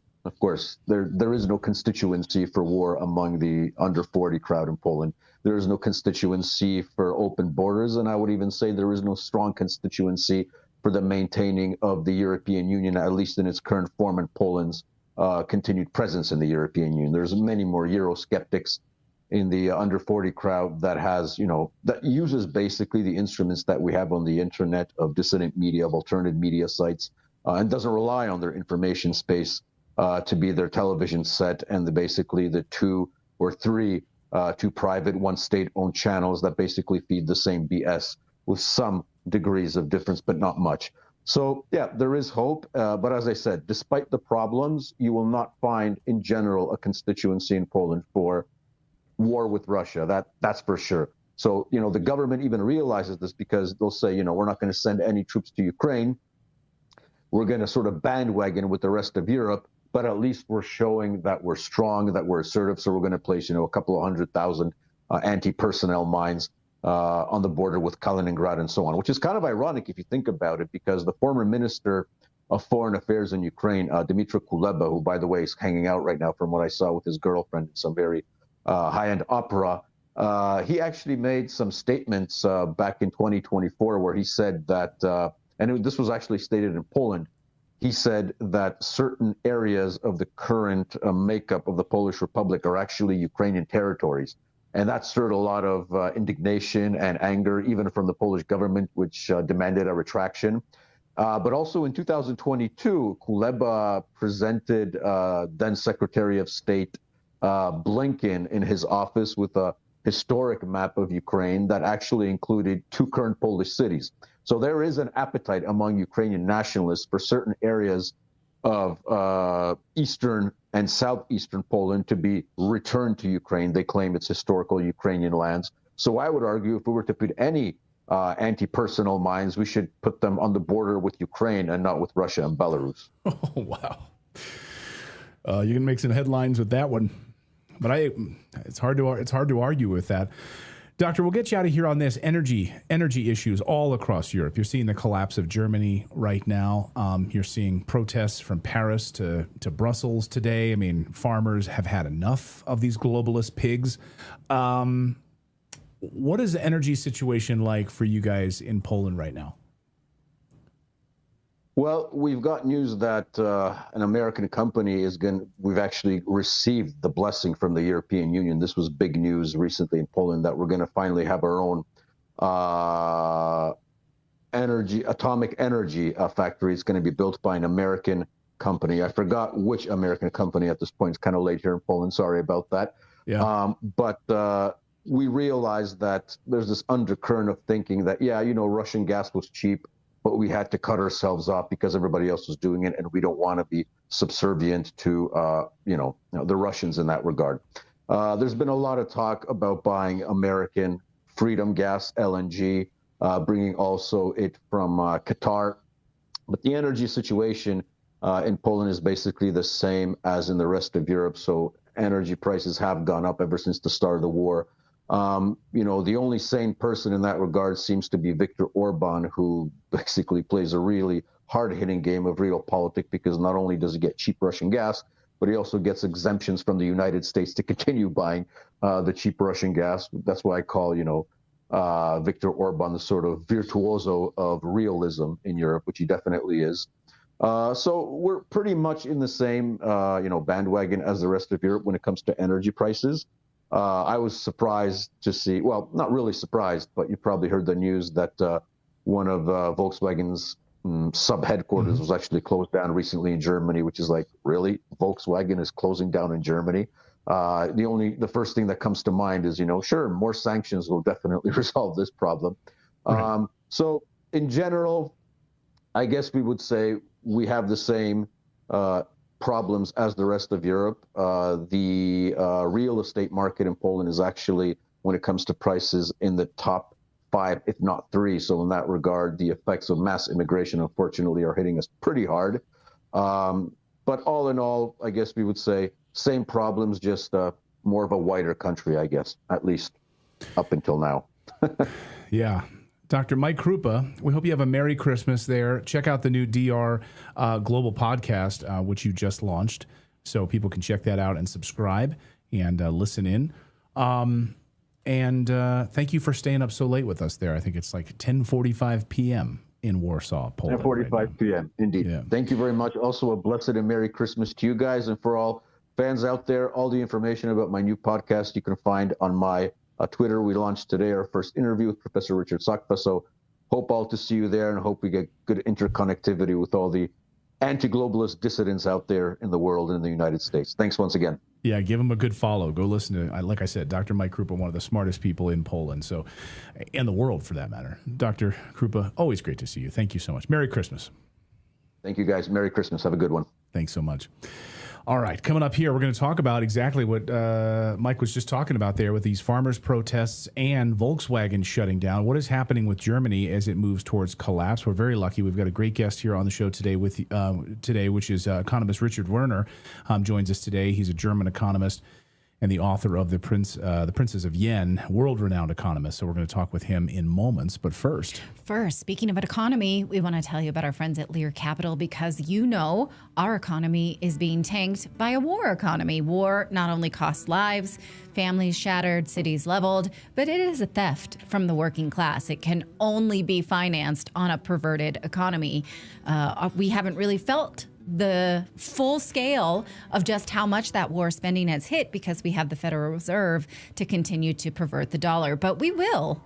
E: There is no constituency for war among the under 40 crowd in Poland. There is no constituency for open borders. And I would even say there is no strong constituency for the maintaining of the European Union, at least in its current form, and Poland's continued presence in the European Union. There's many more Eurosceptics in the under 40 crowd that has, that uses basically the instruments that we have on the internet of dissident media, of alternative media sites, and doesn't rely on their information space to be their television set and basically the two or three two private, one state-owned channels that basically feed the same BS with some degrees of difference, but not much. So, yeah, there is hope. But as I said, despite the problems, you will not find in general a constituency in Poland for war with Russia. That's for sure. So, the government even realizes this because they'll say, we're not going to send any troops to Ukraine. We're going to sort of bandwagon with the rest of Europe, but at least we're showing that we're strong, that we're assertive. So we're going to place, a couple of 100,000 anti-personnel mines on the border with Kaliningrad and so on, which is kind of ironic if you think about it, because the former minister of Foreign Affairs in Ukraine, Dmytro Kuleba, who, by the way, is hanging out right now from what I saw with his girlfriend in some very high-end opera, he actually made some statements back in 2024 where he said that, this was actually stated in Poland, he said that certain areas of the current makeup of the Polish Republic are actually Ukrainian territories. And that stirred a lot of indignation and anger, even from the Polish government, which demanded a retraction. But also in 2022, Kuleba presented then Secretary of State Blinken in his office with a historic map of Ukraine that actually included two current Polish cities. So there is an appetite among Ukrainian nationalists for certain areas of eastern and southeastern Poland to be returned to Ukraine. They claim it's historical Ukrainian lands. So I would argue if we were to put any anti-personnel mines, we should put them on the border with Ukraine and not with Russia and Belarus.
A: Oh, wow. You can make some headlines with that one. But it's hard to argue with that. Doctor, we'll get you out of here on this energy issues all across Europe. You're seeing the collapse of Germany right now. You're seeing protests from Paris to Brussels today. I mean, farmers have had enough of these globalist pigs. What is the energy situation like for you guys in Poland right now?
E: Well, we've got news that an American company we've actually received the blessing from the European Union. This was big news recently in Poland that we're going to finally have our own atomic energy factory. It's going to be built by an American company. I forgot which American company at this point. It's kind of late here in Poland. Sorry about that.
A: Yeah.
E: But we realized that there's this undercurrent of thinking that, Russian gas was cheap, but we had to cut ourselves off because everybody else was doing it, and we don't want to be subservient to, the Russians in that regard. There's been a lot of talk about buying American Freedom Gas, LNG, bringing also it from Qatar. But the energy situation in Poland is basically the same as in the rest of Europe. So energy prices have gone up ever since the start of the war. The only sane person in that regard seems to be Viktor Orban, who basically plays a really hard-hitting game of realpolitik, because not only does he get cheap Russian gas, but he also gets exemptions from the United States to continue buying the cheap Russian gas. That's why I call, Viktor Orban the sort of virtuoso of realism in Europe, which he definitely is. So we're pretty much in the same, bandwagon as the rest of Europe when it comes to energy prices. I was surprised to see, well, not really surprised, but you probably heard the news that one of Volkswagen's sub-headquarters was actually closed down recently in Germany, which is like, really? Volkswagen is closing down in Germany? The first thing that comes to mind is, sure, more sanctions will definitely resolve this problem. Right. So in general, I guess we would say we have the same problems as the rest of Europe. The real estate market in Poland is actually, when it comes to prices, in the top 5, if not 3. So in that regard, the effects of mass immigration, unfortunately, are hitting us pretty hard. But all in all, I guess we would say same problems, just more of a wider country, I guess, at least up until now.
A: Yeah. Dr. Mike Krupa, we hope you have a Merry Christmas there. Check out the new DR Global podcast, which you just launched, so people can check that out and subscribe and listen in. And thank you for staying up so late with us there. I think it's like 10:45 p.m. in Warsaw, Poland.
E: 10:45
A: right
E: p.m. Indeed. Yeah. Thank you very much. Also, a blessed and Merry Christmas to you guys. And for all fans out there, all the information about my new podcast you can find on my Twitter. We launched today our first interview with Professor Richard Sakpa. So hope all to see you there, and hope we get good interconnectivity with all the anti-globalist dissidents out there in the world and in the United States. Thanks once again. Yeah, give him a good follow. Go listen to, like I said, Dr. Mike Krupa, one of the smartest people in Poland, so, and the world for that matter. Dr. Krupa, always great to see you. Thank you so much. Merry Christmas. Thank you, guys. Merry Christmas. Have a good one. Thanks so much. All right, coming up here, we're going to talk about exactly what Mike was just talking about there with these farmers' protests and Volkswagen shutting down. What is happening with Germany as it moves towards collapse? We're very lucky. We've got a great guest here on the show today, which is economist Richard Werner. Joins us today. He's a German economist and the author of the Princes of Yen, world-renowned economist. So we're going to talk with him in moments. But first, speaking of an economy, we want to tell you about our friends at Lear Capital, because our economy is being tanked by a war economy. War not only costs lives, families shattered, cities leveled, but it is a theft from the working class. It can only be financed on a perverted economy. We haven't really felt the full scale of just how much that war spending has hit, because we have the Federal Reserve to continue to pervert the dollar. But we will.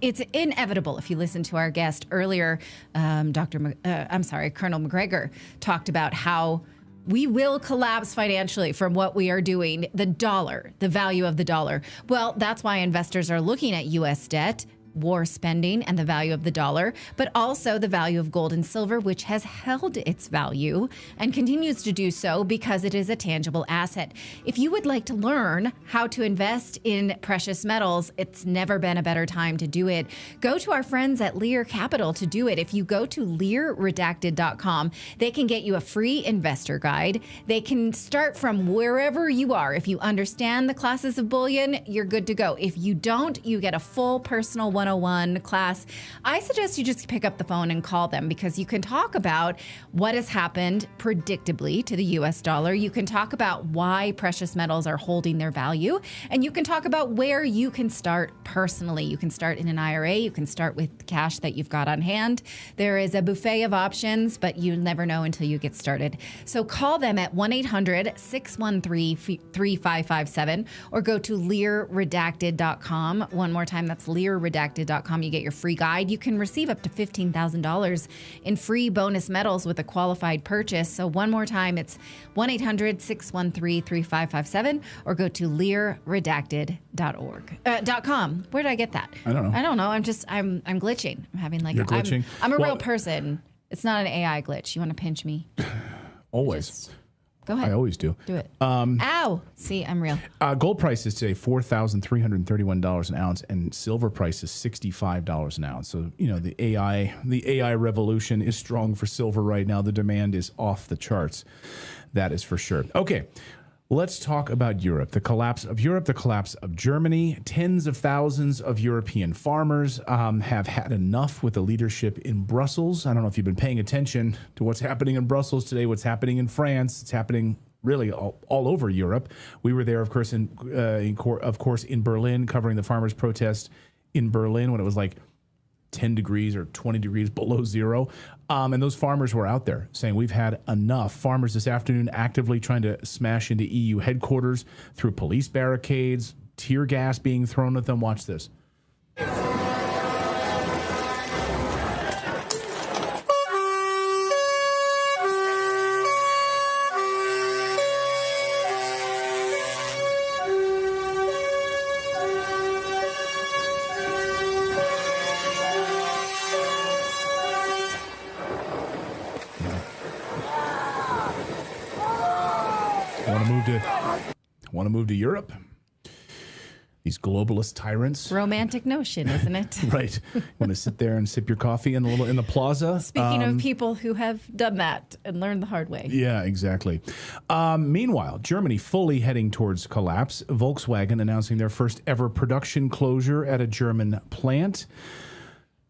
E: It's inevitable. If you listen to our guest earlier, Colonel McGregor talked about how we will collapse financially from what we are doing. The dollar, the value of the dollar. Well, that's why investors are looking at U.S. debt
C: war spending and the value of the dollar, but also the value of gold and silver, which has held its value and continues to do so because it is a tangible asset. If you would like to learn how to invest in precious metals, it's never been a better time to do it. Go to our friends at Lear Capital to do it. If you go to LearRedacted.com, they can get you a free investor guide. They can start from wherever you are. If you understand the classes of bullion, you're good to go. If you don't, you get a full personal 101 class. I suggest you just pick up the phone and call them because you can talk about what has happened predictably to the US dollar. You can talk about why precious metals are holding their value, and you can talk about where you can start personally. You can start in an IRA. You can start with cash that you've got on hand. There is a buffet of options, but you never know until you get started. So call them at 1-800-613-3557 or go to LearRedacted.com. One more time, that's LearRedacted.com. You get your free guide. You can receive up to $15,000 in free bonus metals with a qualified purchase. So one more time, it's 1-800-613-3557 or go to LearRedacted.com. Where did I get that?
A: I don't know.
C: I'm glitching. I'm having like
A: You're glitching?
C: I'm a real person. It's not an AI glitch. You want to pinch me?
A: Always.
C: Go ahead.
A: I always do.
C: Do it. Ow. See, I'm real.
A: Gold price is today $4,331 an ounce, and silver price is $65 an ounce. So, the AI revolution is strong for silver right now. The demand is off the charts. That is for sure. Okay. Let's talk about Europe, the collapse of Europe, the collapse of Germany. Tens of thousands of European farmers have had enough with the leadership in Brussels. I don't know if you've been paying attention to what's happening in Brussels today, what's happening in France. It's happening really all over Europe. We were there, of course, in Berlin, covering the farmers' protest in Berlin when it was like 10 degrees or 20 degrees below zero. And those farmers were out there saying, we've had enough. Farmers this afternoon actively trying to smash into EU headquarters through police barricades, tear gas being thrown at them. Watch this. Want to move to Europe? These globalist tyrants.
C: Romantic notion, isn't it?
A: Right. Want to sit there and sip your coffee in the plaza?
C: Speaking of people who have done that and learned the hard way.
A: Yeah, exactly. Meanwhile, Germany fully heading towards collapse. Volkswagen announcing their first ever production closure at a German plant.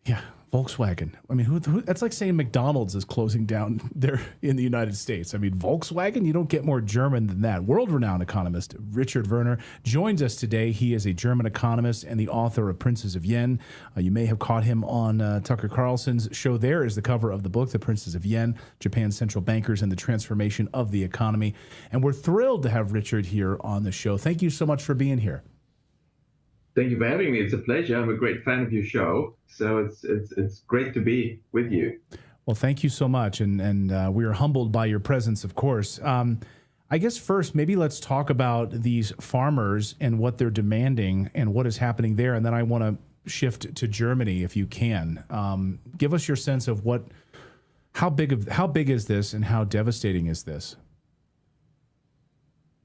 A: Yeah. Volkswagen. I mean, who that's like saying McDonald's is closing down there in the United States. I mean, Volkswagen, you don't get more German than that. World-renowned economist Richard Werner joins us today. He is a German economist and the author of Princes of Yen. You may have caught him on Tucker Carlson's show. There is the cover of the book, The Princes of Yen, Japan's Central Bankers and the Transformation of the Economy. And we're thrilled to have Richard here on the show. Thank you so much for being here.
F: Thank you for having me. It's a pleasure. I'm a great fan of your show, so it's great to be with you.
A: Well, thank you so much, and we are humbled by your presence, of course. I guess first, maybe let's talk about these farmers and what they're demanding and what is happening there, and then I want to shift to Germany, if you can. Give us your sense of how big is this, and how devastating is this?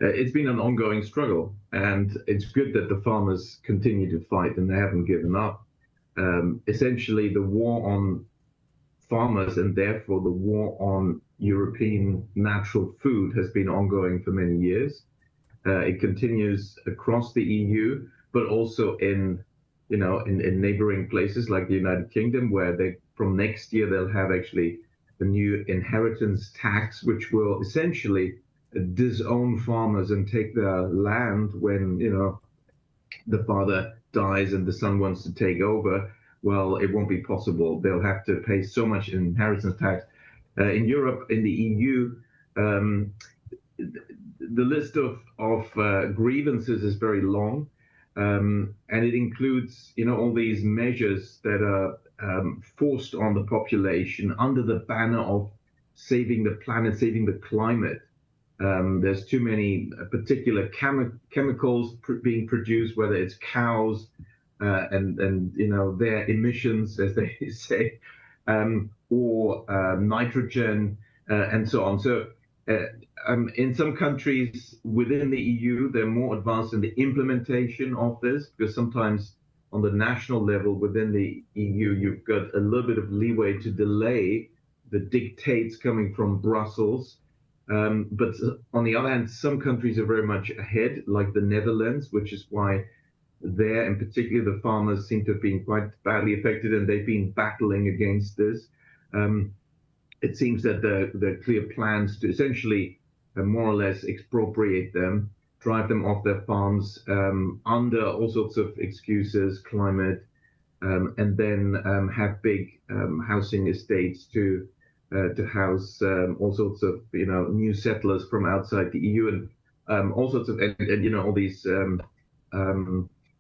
F: It's been an ongoing struggle, and it's good that the farmers continue to fight and they haven't given up. Essentially, the war on farmers and therefore the war on European natural food has been ongoing for many years. It continues across the EU, but also in neighboring places like the United Kingdom, where from next year they'll have actually a new inheritance tax, which will essentially disown farmers and take their land when the father dies and the son wants to take over. Well, it won't be possible. They'll have to pay so much inheritance tax. In Europe, in the EU, the list of grievances is very long, and it includes all these measures that are forced on the population under the banner of saving the planet, saving the climate. There's too many particular chemicals being produced, whether it's cows and their emissions, as they say, or nitrogen, and so on. So in some countries within the EU, they're more advanced in the implementation of this, because sometimes on the national level within the EU, you've got a little bit of leeway to delay the dictates coming from Brussels. But on the other hand, some countries are very much ahead, like the Netherlands, which is why there, in particular, the farmers seem to have been quite badly affected, and they've been battling against this. It seems that there are clear plans to essentially more or less expropriate them, drive them off their farms under all sorts of excuses, climate, and then have big housing estates to house all sorts of new settlers from outside the EU, and all sorts of and all these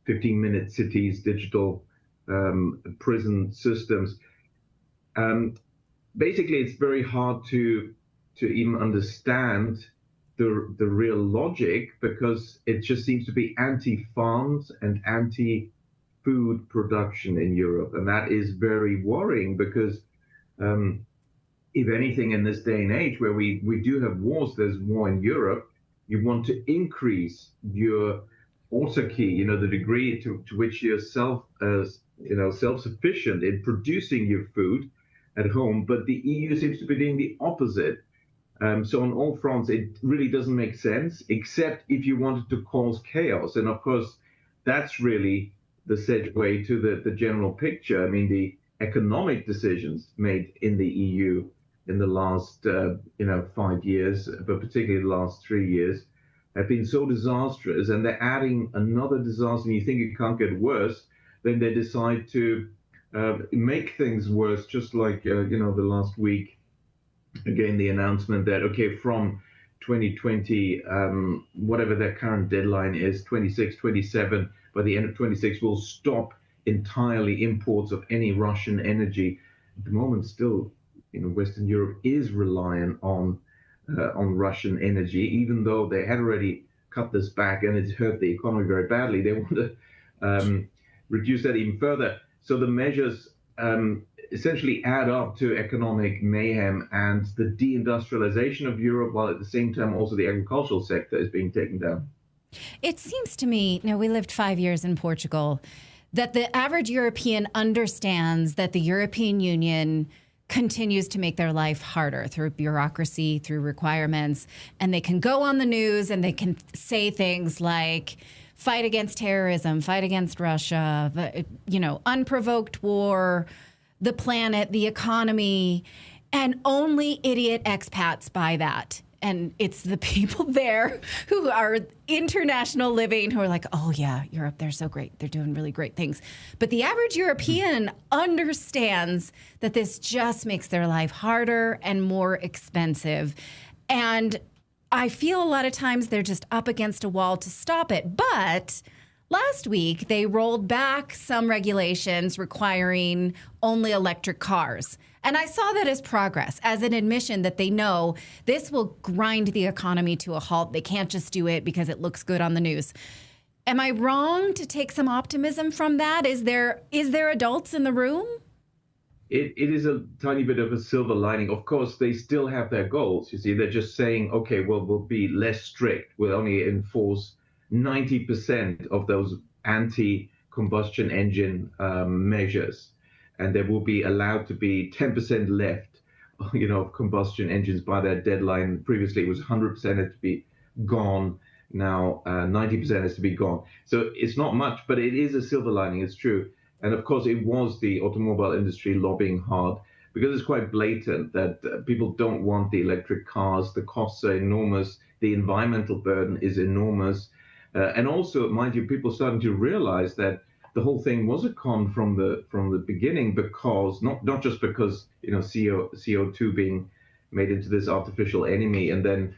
F: 15-minute cities, digital prison systems. Basically, it's very hard to even understand the real logic, because it just seems to be anti-farms and anti-food production in Europe, and that is very worrying, because if anything, in this day and age where we do have wars, there's war in Europe, you want to increase your autarky, the degree to which you're self-sufficient in producing your food at home. But the EU seems to be doing the opposite. So on all fronts, it really doesn't make sense, except if you wanted to cause chaos. And of course, that's really the segue to the general picture. I mean, the economic decisions made in the EU in the last 5 years, but particularly the last 3 years, have been so disastrous, and they're adding another disaster, and you think it can't get worse, then they decide to make things worse, just like the last week. Again, the announcement that, okay, from 2020, whatever their current deadline is, 26, 27, by the end of 26, we'll stop entirely imports of any Russian energy. At the moment, still, Western Europe is reliant on Russian energy, even though they had already cut this back and it's hurt the economy very badly. They want to reduce that even further. So the measures essentially add up to economic mayhem and the deindustrialization of Europe, while at the same time also the agricultural sector is being taken down.
C: It seems to me, we lived 5 years in Portugal, that the average European understands that the European Union continues to make their life harder through bureaucracy, through requirements, and they can go on the news and they can say things like fight against terrorism, fight against Russia, unprovoked war, the planet, the economy, and only idiot expats buy that. And it's the people there who are international living who are like, oh, yeah, Europe, they're so great. They're doing really great things. But the average European understands that this just makes their life harder and more expensive. And I feel a lot of times they're just up against a wall to stop it. But last week, they rolled back some regulations requiring only electric cars. And I saw that as progress, as an admission that they know this will grind the economy to a halt. They can't just do it because it looks good on the news. Am I wrong to take some optimism from that? Is there adults in the room?
F: It is a tiny bit of a silver lining. Of course, they still have their goals. You see, they're just saying, okay, well, we'll be less strict. We'll only enforce 90% of those anti-combustion engine measures. And there will be allowed to be 10% left, of combustion engines by their deadline. Previously, it was 100% had to be gone. Now, 90% has to be gone. So it's not much, but it is a silver lining. It's true. And of course, it was the automobile industry lobbying hard, because it's quite blatant that people don't want the electric cars. The costs are enormous. The environmental burden is enormous. And also, mind you, people are starting to realize that the whole thing was a con from the beginning, because not just because CO2 being made into this artificial enemy, and then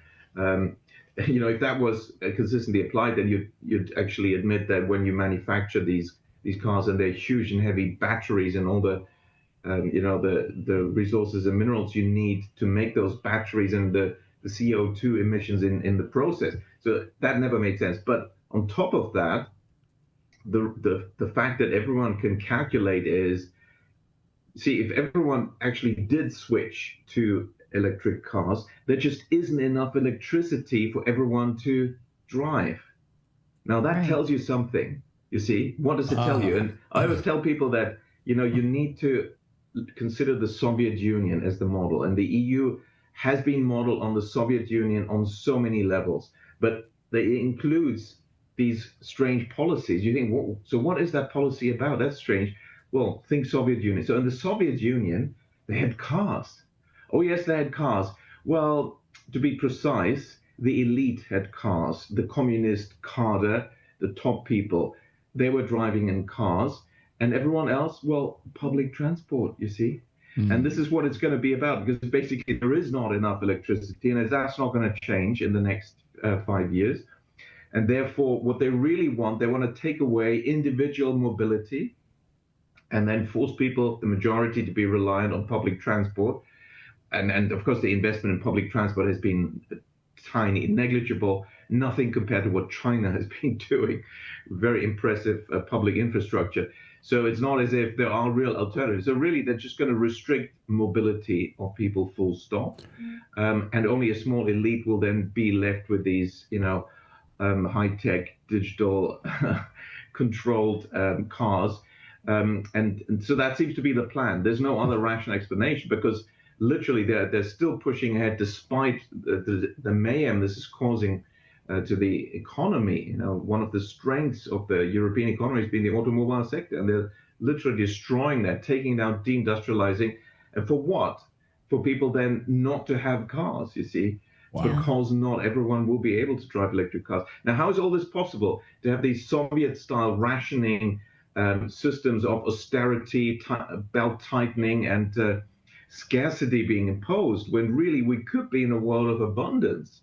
F: if that was consistently applied, then you'd actually admit that when you manufacture these cars, and they're huge and heavy batteries and all the the resources and minerals you need to make those batteries, and the CO2 emissions in the process. So that never made sense. But on top of that, the fact that everyone can calculate is, see, if everyone actually did switch to electric cars, there just isn't enough electricity for everyone to drive. Now that tells you something, you see. What does it tell you? And I always tell people that, you need to consider the Soviet Union as the model, and the EU has been modeled on the Soviet Union on so many levels, but it includes these strange policies. You think, well, so what is that policy about? That's strange. Well, think Soviet Union. So in the Soviet Union, they had cars. Oh, yes, they had cars. Well, to be precise, the elite had cars. The communist cadre, the top people, they were driving in cars. And everyone else, well, public transport, you see. And this is what it's going to be about, because basically there is not enough electricity, and that's not going to change in the next 5 years. And therefore, what they really want, they want to take away individual mobility and then force people, the majority, to be reliant on public transport. And of course, the investment in public transport has been tiny, negligible, nothing compared to what China has been doing. Very impressive public infrastructure. So it's not as if there are real alternatives. So really, they're just going to restrict mobility of people, full stop. And only a small elite will then be left with these, high-tech, digital, controlled cars. And so that seems to be the plan. There's no other rational explanation, because literally they're still pushing ahead despite the mayhem this is causing to the economy. One of the strengths of the European economy has been the automobile sector, and they're literally destroying that, taking down, deindustrializing. And for what? For people then not to have cars, you see, because not everyone will be able to drive electric cars. Now, how is all this possible? To have these Soviet-style rationing systems of austerity, belt tightening, and scarcity being imposed, when really we could be in a world of abundance.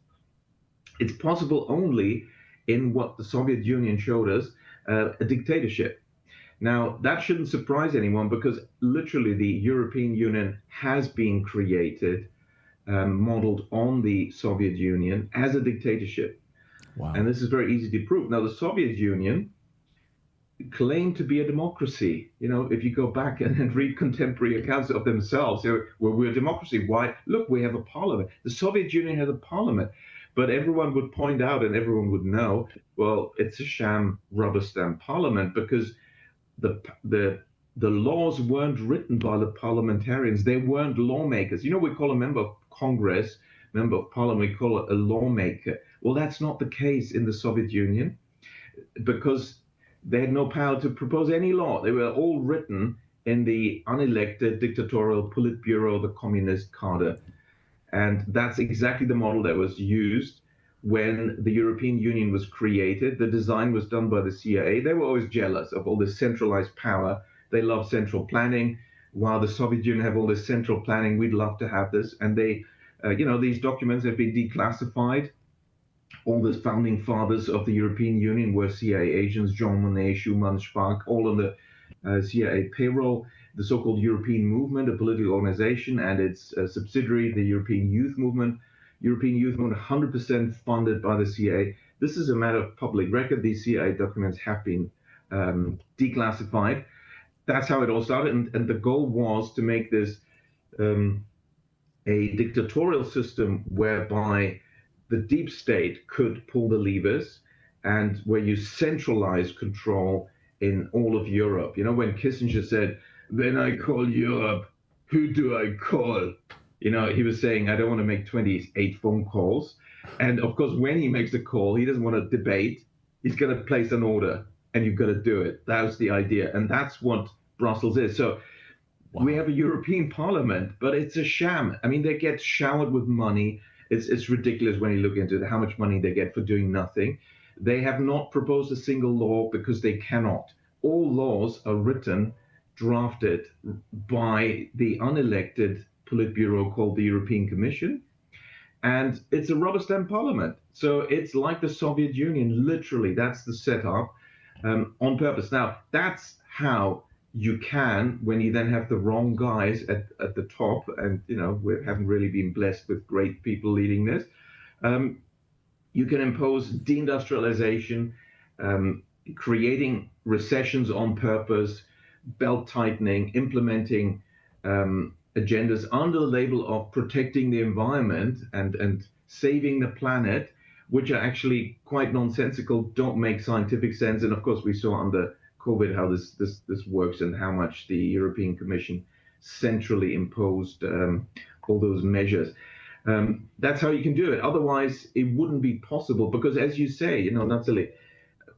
F: It's possible only in what the Soviet Union showed us, a dictatorship. Now, that shouldn't surprise anyone, because literally the European Union has been created, modeled on the Soviet Union as a dictatorship. Wow. And this is very easy to prove. Now, the Soviet Union claimed to be a democracy. If you go back and read contemporary accounts of themselves, well, we're a democracy. Why? Look, we have a parliament. The Soviet Union had a parliament. But everyone would point out, and everyone would know, well, it's a sham rubber stamp parliament, because the laws weren't written by the parliamentarians. They weren't lawmakers. We call a member of Congress, member of parliament, we call it a lawmaker. Well, that's not the case in the Soviet Union, because they had no power to propose any law. They were all written in the unelected dictatorial Politburo, the communist cadre. And that's exactly the model that was used when the European Union was created. The design was done by the CIA. They were always jealous of all this centralized power. They love central planning. While the Soviet Union have all this central planning, we'd love to have this. And they, these documents have been declassified. All the founding fathers of the European Union were CIA agents: Jean Monnet, Schuman, Spaak, all on the CIA payroll. The so-called European Movement, a political organization, and its subsidiary, the European Youth Movement. European Youth Movement, 100% funded by the CIA. This is a matter of public record. These CIA documents have been declassified. That's how it all started. And the goal was to make this a dictatorial system whereby the deep state could pull the levers, and where you centralize control in all of Europe. When Kissinger said, "When I call Europe, who do I call?" He was saying, I don't want to make 28 phone calls. And of course, when he makes a call, he doesn't want to debate. He's going to place an order, and you've got to do it. That was the idea. And that's what Brussels is. So we have a European Parliament, but it's a sham. I mean, they get showered with money. It's ridiculous when you look into it, how much money they get for doing nothing. They have not proposed a single law because they cannot. All laws are written, drafted by the unelected Politburo called the European Commission. And it's a rubber stamp parliament. So it's like the Soviet Union, literally. That's the setup on purpose. Now, that's how you can, when you then have the wrong guys at the top, and we haven't really been blessed with great people leading this, you can impose deindustrialization, creating recessions on purpose, belt tightening, implementing agendas under the label of protecting the environment and saving the planet, which are actually quite nonsensical, don't make scientific sense. And of course, we saw under COVID how this works and how much the European Commission centrally imposed all those measures. That's how you can do it. Otherwise, it wouldn't be possible because, as you say, Natalie,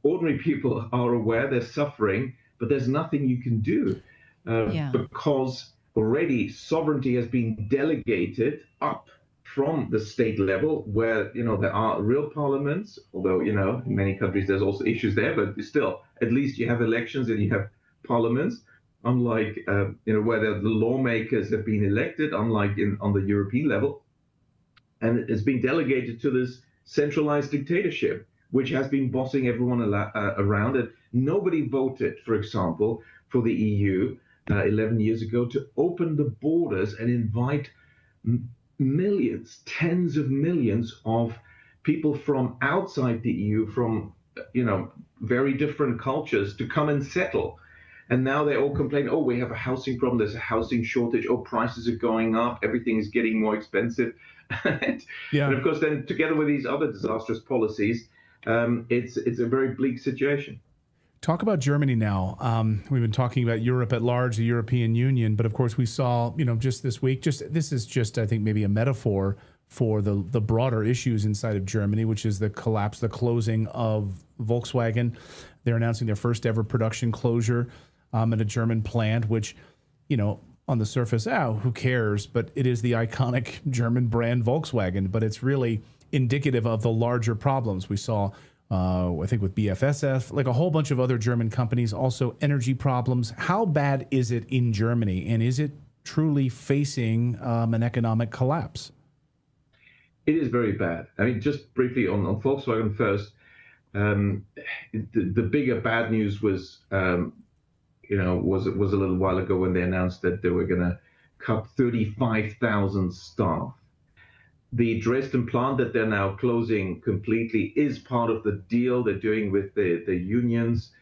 F: ordinary people are aware they're suffering, but there's nothing you can do because already sovereignty has been delegated up from the state level where, there are real parliaments, although, in many countries there's also issues there, but still, at least you have elections and you have parliaments, unlike, where the lawmakers have been elected, unlike on the European level. And it's been delegated to this centralized dictatorship, which has been bossing everyone around. And nobody voted, for example, for the EU 11 years ago to open the borders and invite millions, tens of millions of people from outside the EU, from, very different cultures to come and settle. And now they all complain, oh, we have a housing problem, there's a housing shortage, oh, prices are going up, everything is getting more expensive. And of course, then together with these other disastrous policies, it's a very bleak situation.
A: Talk about Germany now. We've been talking about Europe at large, the European Union, but of course we saw, just this week, this is just, I think, maybe a metaphor for the broader issues inside of Germany, which is the collapse, the closing of Volkswagen. They're announcing their first ever production closure at a German plant, which, on the surface, who cares? But it is the iconic German brand Volkswagen, but it's really indicative of the larger problems we saw. I think with BFSF, like a whole bunch of other German companies, also energy problems. How bad is it in Germany? And is it truly facing an economic collapse?
F: It is very bad. I mean, just briefly on Volkswagen first, the bigger bad news was, was a little while ago when they announced that they were going to cut 35,000 staff. The Dresden plant that they're now closing completely is part of the deal they're doing with the unions.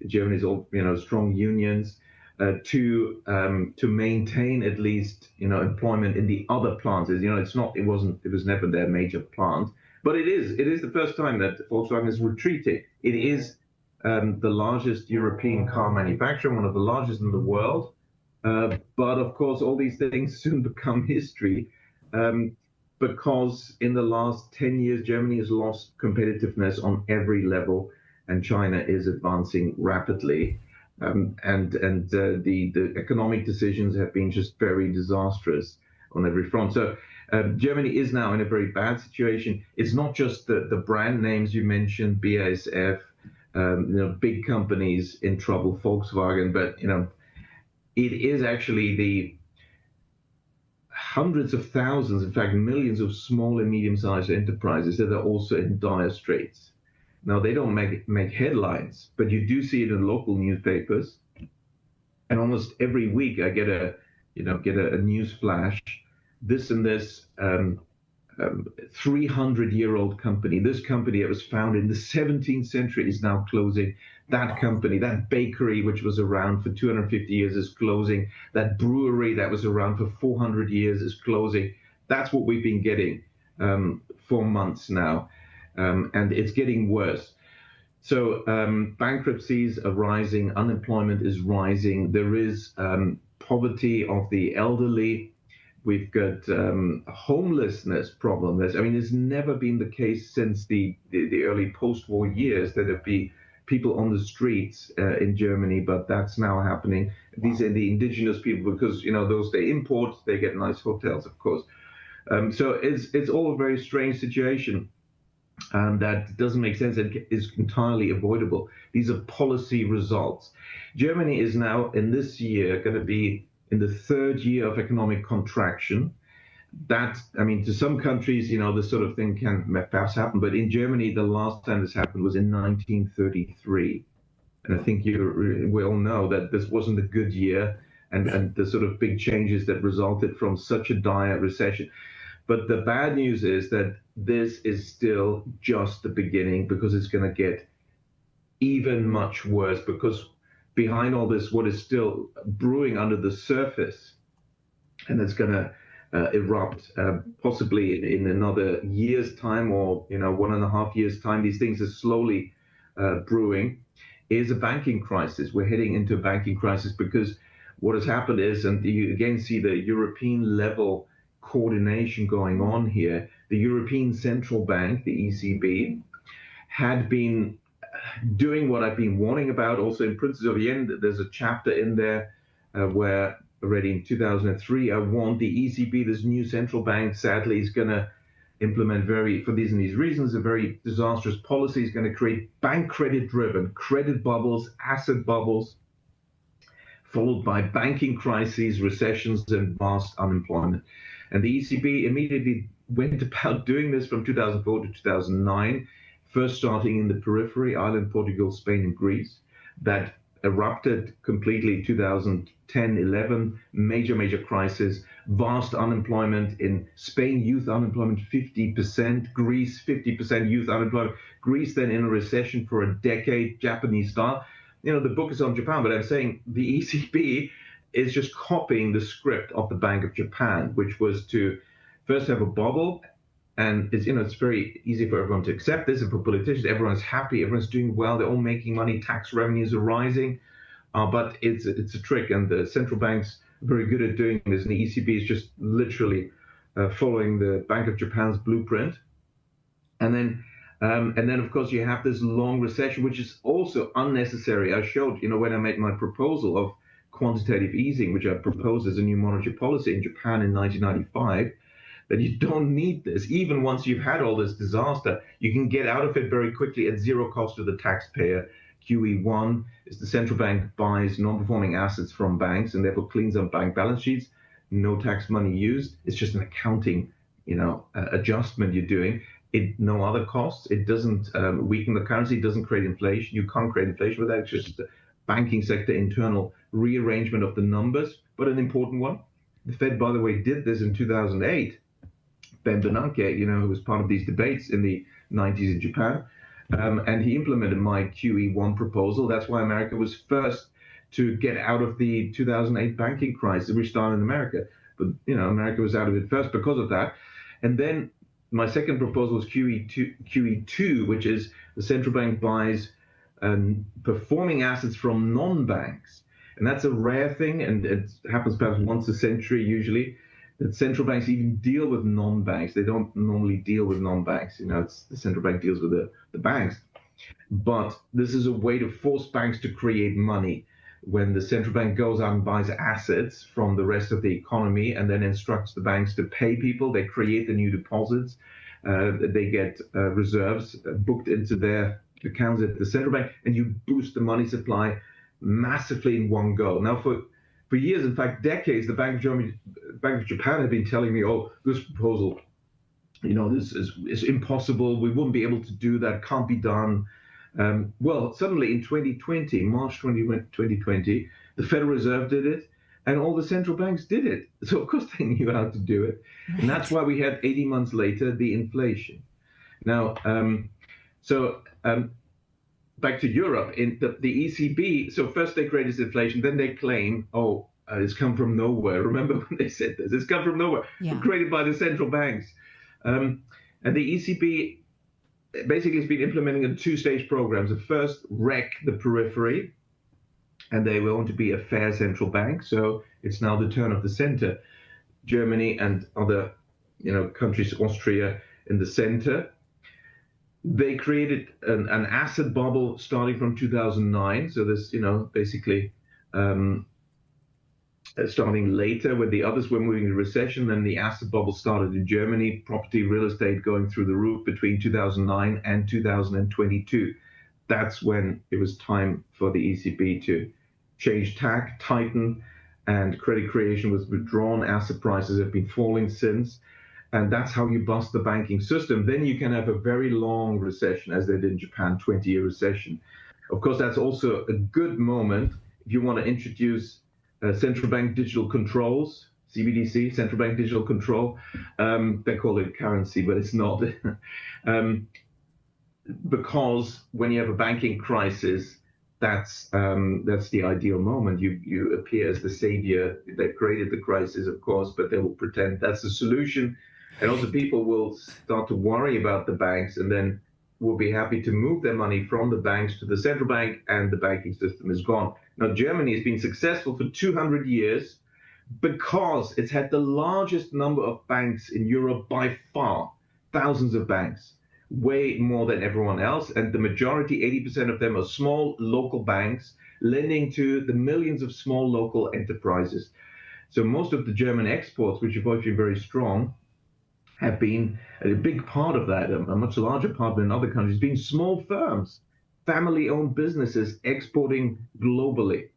F: Germany's all strong unions to maintain at least employment in the other plants. It was never their major plant, but it is the first time that Volkswagen is retreating. It is the largest European car manufacturer, one of the largest in the world. But of course, all these things soon become history. Because in the last 10 years, Germany has lost competitiveness on every level, and China is advancing rapidly. The economic decisions have been just very disastrous on every front. So Germany is now in a very bad situation. It's not just the brand names you mentioned, BASF, big companies in trouble, Volkswagen, but it is actually the hundreds of thousands, in fact, millions of small and medium-sized enterprises that are also in dire straits. Now, they don't make headlines, but you do see it in local newspapers. And almost every week I get a news flash. This and this 300-year-old company, this company that was founded in the 17th century is now closing. That company, that bakery, which was around for 250 years, is closing. That brewery that was around for 400 years is closing. That's what we've been getting for months now. And it's getting worse. So bankruptcies are rising, unemployment is rising. There is poverty of the elderly. We've got a homelessness problem. There's never been the case since the early post-war years that there'd be people on the streets in Germany, but that's now happening. These are the indigenous people because, those they import, they get nice hotels, of course. So it's all a very strange situation. That doesn't make sense and is entirely avoidable. These are policy results. Germany is now, in this year, going to be in the third year of economic contraction. To some countries, this sort of thing can perhaps happen, but in Germany, the last time this happened was in 1933. And I think we all know that this wasn't a good year and the sort of big changes that resulted from such a dire recession. But the bad news is that this is still just the beginning because it's going to get even much worse, because behind all this, what is still brewing under the surface, and it's going to erupt possibly in another year's time, or 1.5 years' time. These things are slowly brewing. Is a banking crisis. We're heading into a banking crisis because what has happened is, and you again see the European level coordination going on here. The European Central Bank, the ECB, had been doing what I've been warning about. Also in Princes of Yen, there's a chapter in there where already in 2003, I warned the ECB, this new central bank, sadly, is going to implement for these and these reasons, a very disastrous policy. Is going to create bank credit-driven credit bubbles, asset bubbles, followed by banking crises, recessions, and vast unemployment. And the ECB immediately went about doing this from 2004 to 2009, first starting in the periphery, Ireland, Portugal, Spain, and Greece. That erupted completely 2010, 11, major crisis, vast unemployment in Spain, youth unemployment 50%, Greece 50% youth unemployment, Greece then in a recession for a decade, Japanese style. The book is on Japan, but I'm saying the ECB is just copying the script of the Bank of Japan, which was to first have a bubble. And it's very easy for everyone to accept this. And for politicians, everyone's happy, everyone's doing well, they're all making money, tax revenues are rising. But it's a trick, and the central banks are very good at doing this. And the ECB is just literally following the Bank of Japan's blueprint. And then, of course, you have this long recession, which is also unnecessary. I showed, when I made my proposal of quantitative easing, which I proposed as a new monetary policy in Japan in 1995, that you don't need this. Even once you've had all this disaster, you can get out of it very quickly at zero cost to the taxpayer. QE1 is the central bank buys non-performing assets from banks and therefore cleans up bank balance sheets. No tax money used. It's just an accounting, adjustment you're doing. No other costs. It doesn't weaken the currency. It doesn't create inflation. You can't create inflation with that. It's just a banking sector internal rearrangement of the numbers, but an important one. The Fed, by the way, did this in 2008. Ben Bernanke, who was part of these debates in the 90s in Japan, and he implemented my QE1 proposal. That's why America was first to get out of the 2008 banking crisis, which started in America. But, America was out of it first because of that. And then my second proposal was QE2, which is the central bank buys performing assets from non-banks. And that's a rare thing, and it happens perhaps once a century usually, that central banks even deal with non-banks. They don't normally deal with non-banks. It's the central bank deals with the banks. But this is a way to force banks to create money. When the central bank goes out and buys assets from the rest of the economy and then instructs the banks to pay people, they create the new deposits. They get reserves booked into their accounts at the central bank, and you boost the money supply massively in one go. Now, for years, in fact, decades, the Bank of Japan had been telling me, oh, this proposal, this is impossible. We wouldn't be able to do that. Can't be done. Well, suddenly in 2020, March 2020, the Federal Reserve did it, and all the central banks did it. So, of course, they knew how to do it. Right. And that's why we had 80 months later, the inflation. Now, back to Europe, in the ECB, so first they create this inflation, then they claim, it's come from nowhere. Remember when they said this? It's come from nowhere, created by the central banks. And the ECB basically has been implementing a two-stage program. So first, wreck the periphery, and they want to be a fair central bank. So it's now the turn of the center. Germany and other countries, Austria in the center. They created an asset bubble starting from 2009. So this, basically starting later when the others were moving into recession, then the asset bubble started in Germany, property, real estate going through the roof between 2009 and 2022. That's when it was time for the ECB to change tack, tighten, and credit creation was withdrawn. Asset prices have been falling since. And that's how you bust the banking system. Then you can have a very long recession, as they did in Japan, 20-year recession. Of course, that's also a good moment if you want to introduce central bank digital controls, CBDC, central bank digital control. They call it currency, but it's not. because when you have a banking crisis, that's the ideal moment. You appear as the savior. They've created the crisis, of course, but they will pretend that's the solution. And also people will start to worry about the banks and then will be happy to move their money from the banks to the central bank, and the banking system is gone. Now, Germany has been successful for 200 years because it's had the largest number of banks in Europe by far, thousands of banks, way more than everyone else. And the majority, 80% of them, are small local banks lending to the millions of small local enterprises. So most of the German exports, which have always been very strong, have been a big part of that, a much larger part than other countries, being small firms, family-owned businesses exporting globally.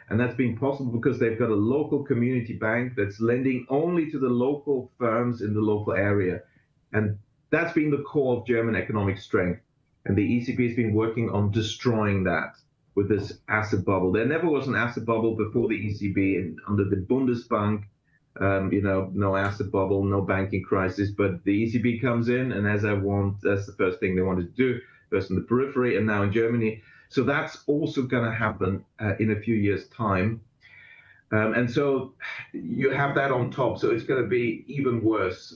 F: And that's been possible because they've got a local community bank that's lending only to the local firms in the local area. And that's been the core of German economic strength. And the ECB has been working on destroying that with this asset bubble. There never was an asset bubble before the ECB. And under the Bundesbank, no asset bubble, no banking crisis. But the ECB comes in, and that's the first thing they wanted to do, first in the periphery and now in Germany. So that's also going to happen in a few years' time. And so you have that on top. So it's going to be even worse.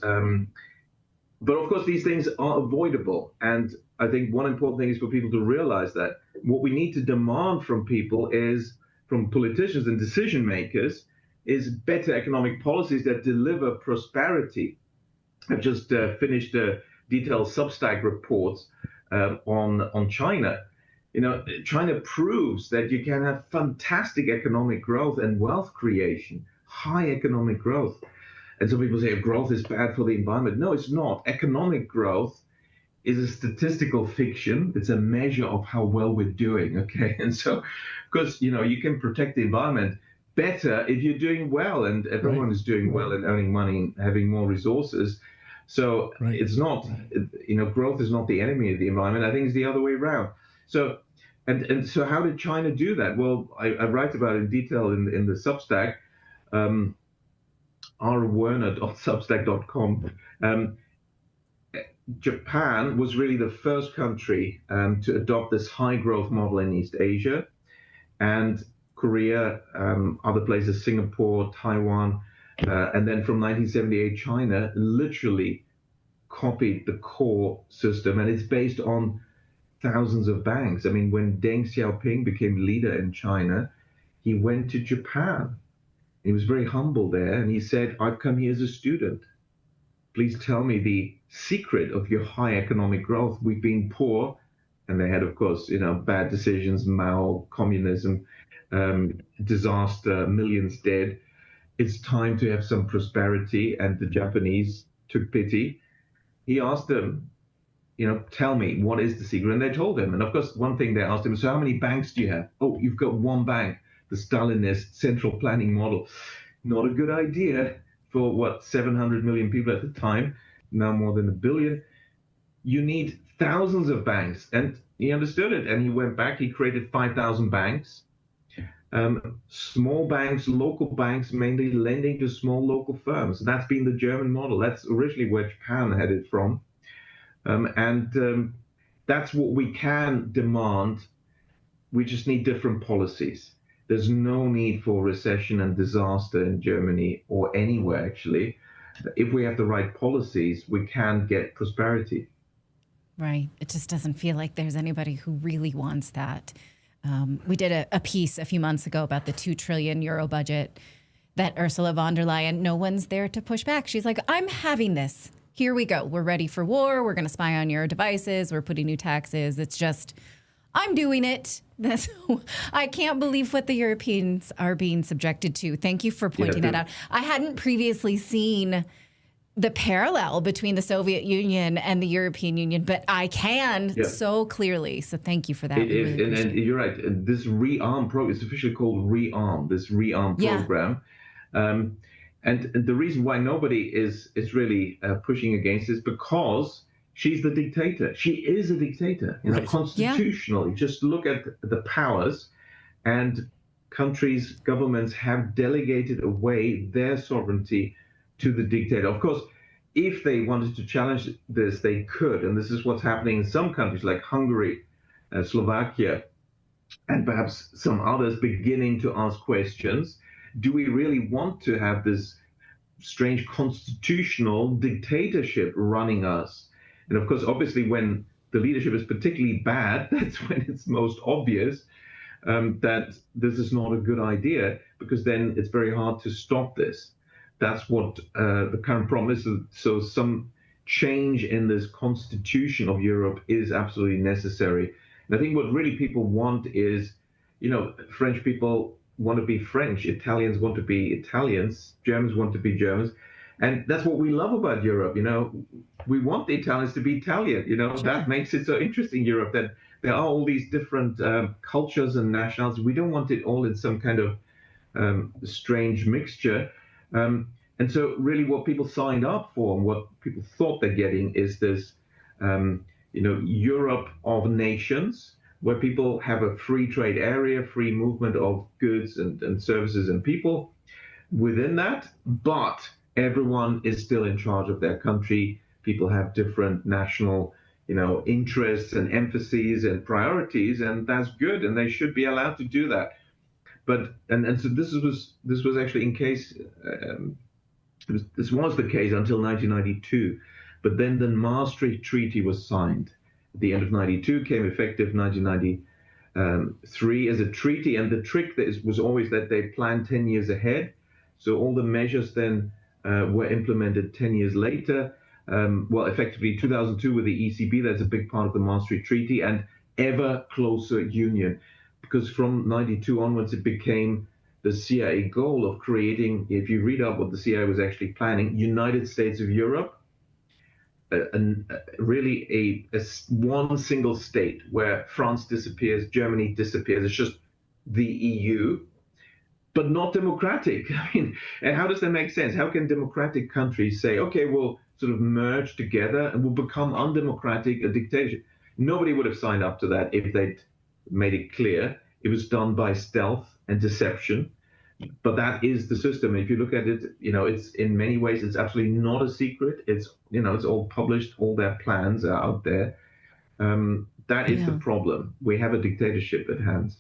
F: But of course, these things are avoidable. And I think one important thing is for people to realize that what we need to demand from people is, from politicians and decision makers, is better economic policies that deliver prosperity. I've just finished a detailed Substack report on China. China proves that you can have fantastic economic growth and wealth creation, high economic growth. And some people say growth is bad for the environment. No, it's not. Economic growth is a statistical fiction. It's a measure of how well we're doing, okay? And so, because, you can protect the environment better if you're doing well, and everyone is doing well and earning money and having more resources. So it's not, growth is not the enemy of the environment. I think it's the other way around. So, and so how did China do that? Well, I write about it in detail in the Substack, rwerner.substack.com. Japan was really the first country to adopt this high growth model in East Asia, and Korea, other places, Singapore, Taiwan, and then from 1978, China literally copied the core system, and it's based on thousands of banks. I mean, when Deng Xiaoping became leader in China, he went to Japan. He was very humble there, and he said, I've come here as a student. Please tell me the secret of your high economic growth. We've been poor. And they had, of course, bad decisions, Mao, communism, disaster, millions dead. It's time to have some prosperity. And the Japanese took pity. He asked them, tell me, what is the secret? And they told him. And of course, one thing they asked him, so how many banks do you have? Oh, you've got one bank, the Stalinist central planning model. Not a good idea for 700 million people at the time, now more than 1 billion. You need thousands of banks. And he understood it. And he went back, he created 5,000 banks. Small banks, local banks, mainly lending to small local firms. That's been the German model. That's originally where Japan had it from. That's what we can demand. We just need different policies. There's no need for recession and disaster in Germany or anywhere, actually. If we have the right policies, we can get prosperity.
C: Right. It just doesn't feel like there's anybody who really wants that. We did a piece a few months ago about the 2 trillion euro budget that Ursula von der Leyen, no one's there to push back. She's like, I'm having this. Here we go. We're ready for war. We're going to spy on your devices. We're putting new taxes. It's just, I'm doing it. I can't believe what the Europeans are being subjected to. Thank you for pointing that out. I hadn't previously seen the parallel between the Soviet Union and the European Union, but I can so clearly. So thank you for that.
F: It is, and you're right. This ReArm program is officially called ReArm, this ReArm program. And the reason why nobody is really pushing against is because she's the dictator. She is a dictator, constitutionally. Just look at the powers, and countries, governments have delegated away their sovereignty to the dictator. Of course, if they wanted to challenge this, they could. And this is what's happening in some countries like Hungary, Slovakia, and perhaps some others beginning to ask questions. Do we really want to have this strange constitutional dictatorship running us? And of course, obviously, when the leadership is particularly bad, that's when it's most obvious that this is not a good idea, because then it's very hard to stop this. That's what the current problem is. So some change in this constitution of Europe is absolutely necessary. And I think what really people want is, French people want to be French, Italians want to be Italians, Germans want to be Germans. And that's what we love about Europe. We want the Italians to be Italian. Sure. That makes it so interesting, Europe, that there are all these different cultures and nationalities. We don't want it all in some kind of strange mixture. And so really what people signed up for and what people thought they're getting is this, Europe of nations, where people have a free trade area, free movement of goods and services and people within that, but everyone is still in charge of their country. People have different national, interests and emphases and priorities, and that's good, and they should be allowed to do that. But and so this was actually in case this was the case until 1992, but then the Maastricht Treaty was signed. At the end of 92, came effective 1993 as a treaty, and the trick was always that they planned 10 years ahead. So all the measures then were implemented 10 years later. Effectively 2002 with the ECB, that's a big part of the Maastricht Treaty, and ever closer union. Because from 92 onwards, it became the CIA goal of creating, if you read up what the CIA was actually planning, United States of Europe, really a one single state where France disappears, Germany disappears. It's just the EU, but not democratic. I mean, and how does that make sense? How can democratic countries say, okay, we'll sort of merge together and we'll become undemocratic, a dictatorship? Nobody would have signed up to that if they'd made it clear. It was done by stealth and deception, but that is the system. If you look at it, it's in many ways, it's absolutely not a secret. It's, it's all published, all their plans are out there. That is the problem. We have a dictatorship at hand.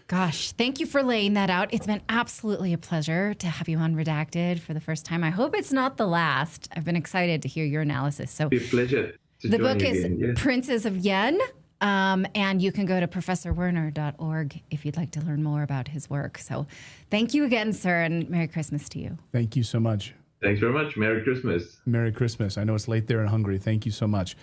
C: Gosh, thank you for laying that out. It's been absolutely a pleasure to have you on Redacted for the first time. I hope it's not the last. I've been excited to hear your analysis. So
F: it's a pleasure to
C: the
F: join
C: book
F: you
C: is
F: again. Yes.
C: Princes of Yen, and you can go to professorwerner.org if you'd like to learn more about his work. So thank you again, sir, and Merry Christmas to you.
A: Thank you so much.
F: Thanks very much. Merry Christmas.
A: Merry Christmas. I know it's late there in Hungary. Thank you so much.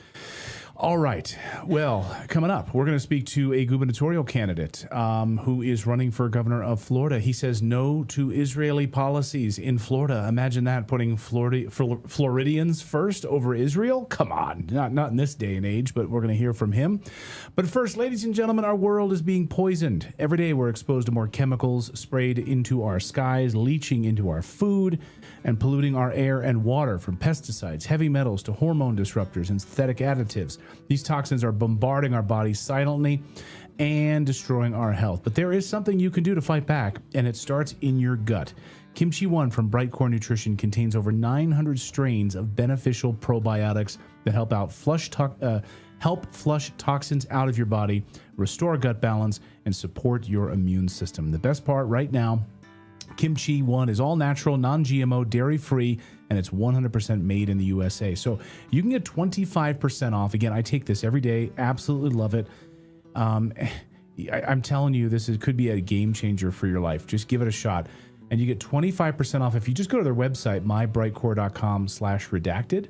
A: All right. Well, coming up, we're going to speak to a gubernatorial candidate who is running for governor of Florida. He says no to Israeli policies in Florida. Imagine that, putting Floridians first over Israel. Come on, not in this day and age, but we're going to hear from him. But first, ladies and gentlemen, our world is being poisoned. Every day we're exposed to more chemicals sprayed into our skies, leaching into our food, and polluting our air and water, from pesticides, heavy metals, to hormone disruptors and synthetic additives. These toxins are bombarding our bodies silently and destroying our health. But there is something you can do to fight back, and it starts in your gut. Kimchi One from Bright Core Nutrition contains over 900 strains of beneficial probiotics that help flush toxins out of your body, restore gut balance, and support your immune system. The best part right now, Kimchi One is all natural, non-GMO, dairy-free, and it's 100% made in the USA. So you can get 25% off. Again, I take this every day. Absolutely love it. I'm telling you, could be a game changer for your life. Just give it a shot. And you get 25% off if you just go to their website, mybrightcore.com/redacted.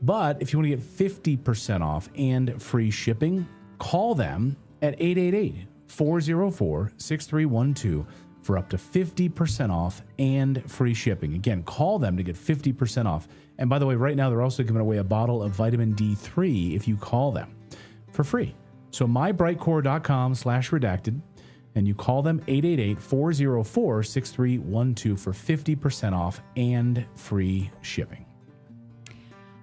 A: But if you want to get 50% off and free shipping, call them at 888-404-6312. for up to 50% off and free shipping. Again, call them to get 50% off. And by the way, right now, they're also giving away a bottle of vitamin D3 if you call them for free. So mybrightcore.com/redacted, and you call them 888-404-6312 for 50% off and free shipping.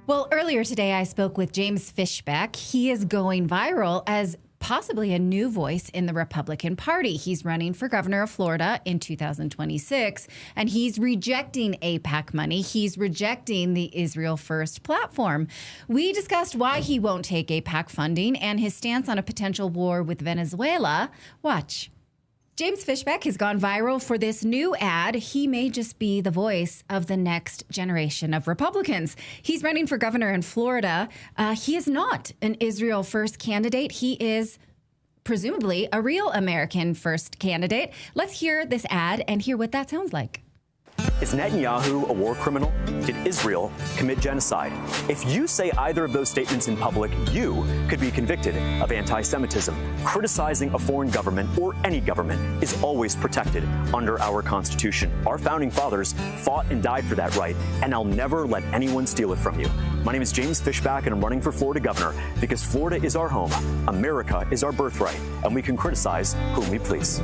C: Well, earlier today, I spoke with James Fishback. He is going viral as possibly a new voice in the Republican Party. He's running for governor of Florida in 2026, and he's rejecting AIPAC money. He's rejecting the Israel First platform. We discussed why he won't take AIPAC funding and his stance on a potential war with Venezuela. Watch. James Fishback has gone viral for this new ad. He may just be the voice of the next generation of Republicans. He's running for governor in Florida. He is not an Israel First candidate. He is presumably a real American First candidate. Let's hear this ad and hear what that sounds like.
G: Is Netanyahu a war criminal? Did Israel commit genocide? If you say either of those statements in public, you could be convicted of anti-Semitism. Criticizing a foreign government or any government is always protected under our Constitution. Our founding fathers fought and died for that right, and I'll never let anyone steal it from you. My name is James Fishback, and I'm running for Florida governor because Florida is our home, America is our birthright, and we can criticize whom we please.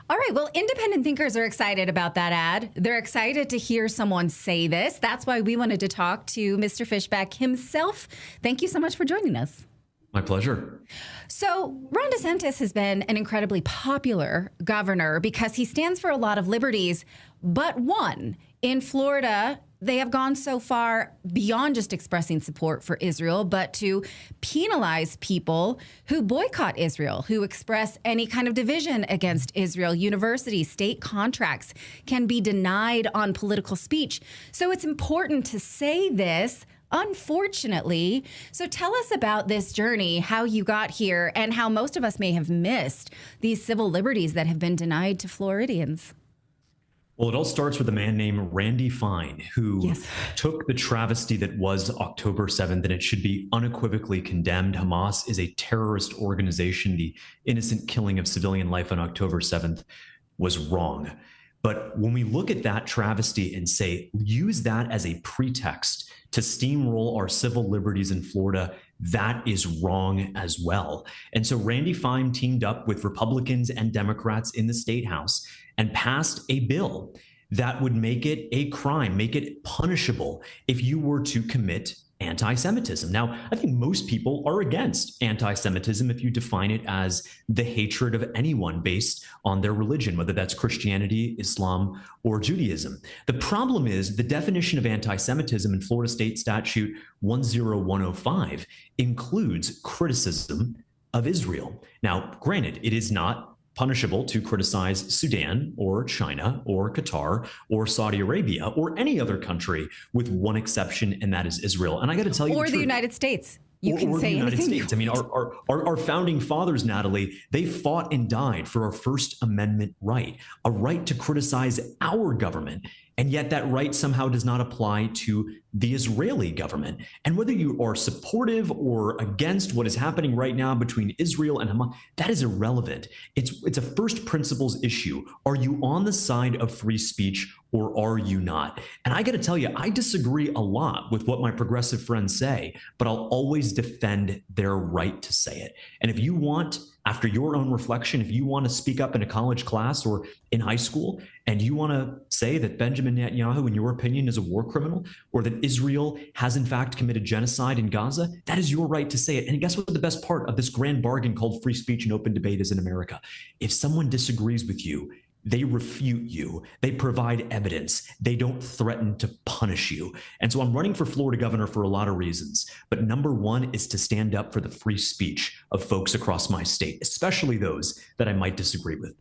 C: All right. Well, independent thinkers are excited about that ad. They're excited to hear someone say this. That's why we wanted to talk to Mr. Fishback himself. Thank you so much for joining us.
H: My pleasure.
C: So Ron DeSantis has been an incredibly popular governor because he stands for a lot of liberties, but one. In Florida, they have gone so far beyond just expressing support for Israel, but to penalize people who boycott Israel, who express any kind of division against Israel. Universities, state contracts can be denied on political speech. So it's important to say this, unfortunately. So tell us about this journey, how you got here, and how most of us may have missed these civil liberties that have been denied to Floridians.
H: Well, it all starts with a man named Randy Fine, who took the travesty that was October 7th, and it should be unequivocally condemned. Hamas is a terrorist organization. The innocent killing of civilian life on October 7th was wrong. But when we look at that travesty and say, use that as a pretext to steamroll our civil liberties in Florida, that is wrong as well. And so Randy Fine teamed up with Republicans and Democrats in the State House and passed a bill that would make it a crime, make it punishable if you were to commit anti-Semitism. Now, I think most people are against anti-Semitism if you define it as the hatred of anyone based on their religion, whether that's Christianity, Islam, or Judaism. The problem is the definition of anti-Semitism in Florida State Statute 10105 includes criticism of Israel. Now, granted, it is not punishable to criticize Sudan or China or Qatar or Saudi Arabia or any other country, with one exception, and that is Israel. And I got to tell you,
C: or the United States. You can say
H: United
C: anything.
H: States. I mean, our founding fathers, Natalie, they fought and died for our First Amendment right, a right to criticize our government. And yet that right somehow does not apply to the Israeli government. And whether you are supportive or against what is happening right now between Israel and Hamas, that is irrelevant. It's a first principles issue. Are you on the side of free speech or are you not? And I got to tell you, I disagree a lot with what my progressive friends say, but I'll always defend their right to say it. And if you want, after your own reflection, if you want to speak up in a college class or in high school, and you want to say that Benjamin Netanyahu, in your opinion, is a war criminal, or that Israel has in fact committed genocide in Gaza, that is your right to say it. And guess what the best part of this grand bargain called free speech and open debate is in America? If someone disagrees with you, they refute you. They provide evidence. They don't threaten to punish you. And so I'm running for Florida governor for a lot of reasons. But number one is to stand up for the free speech of folks across my state, especially those that I might disagree with.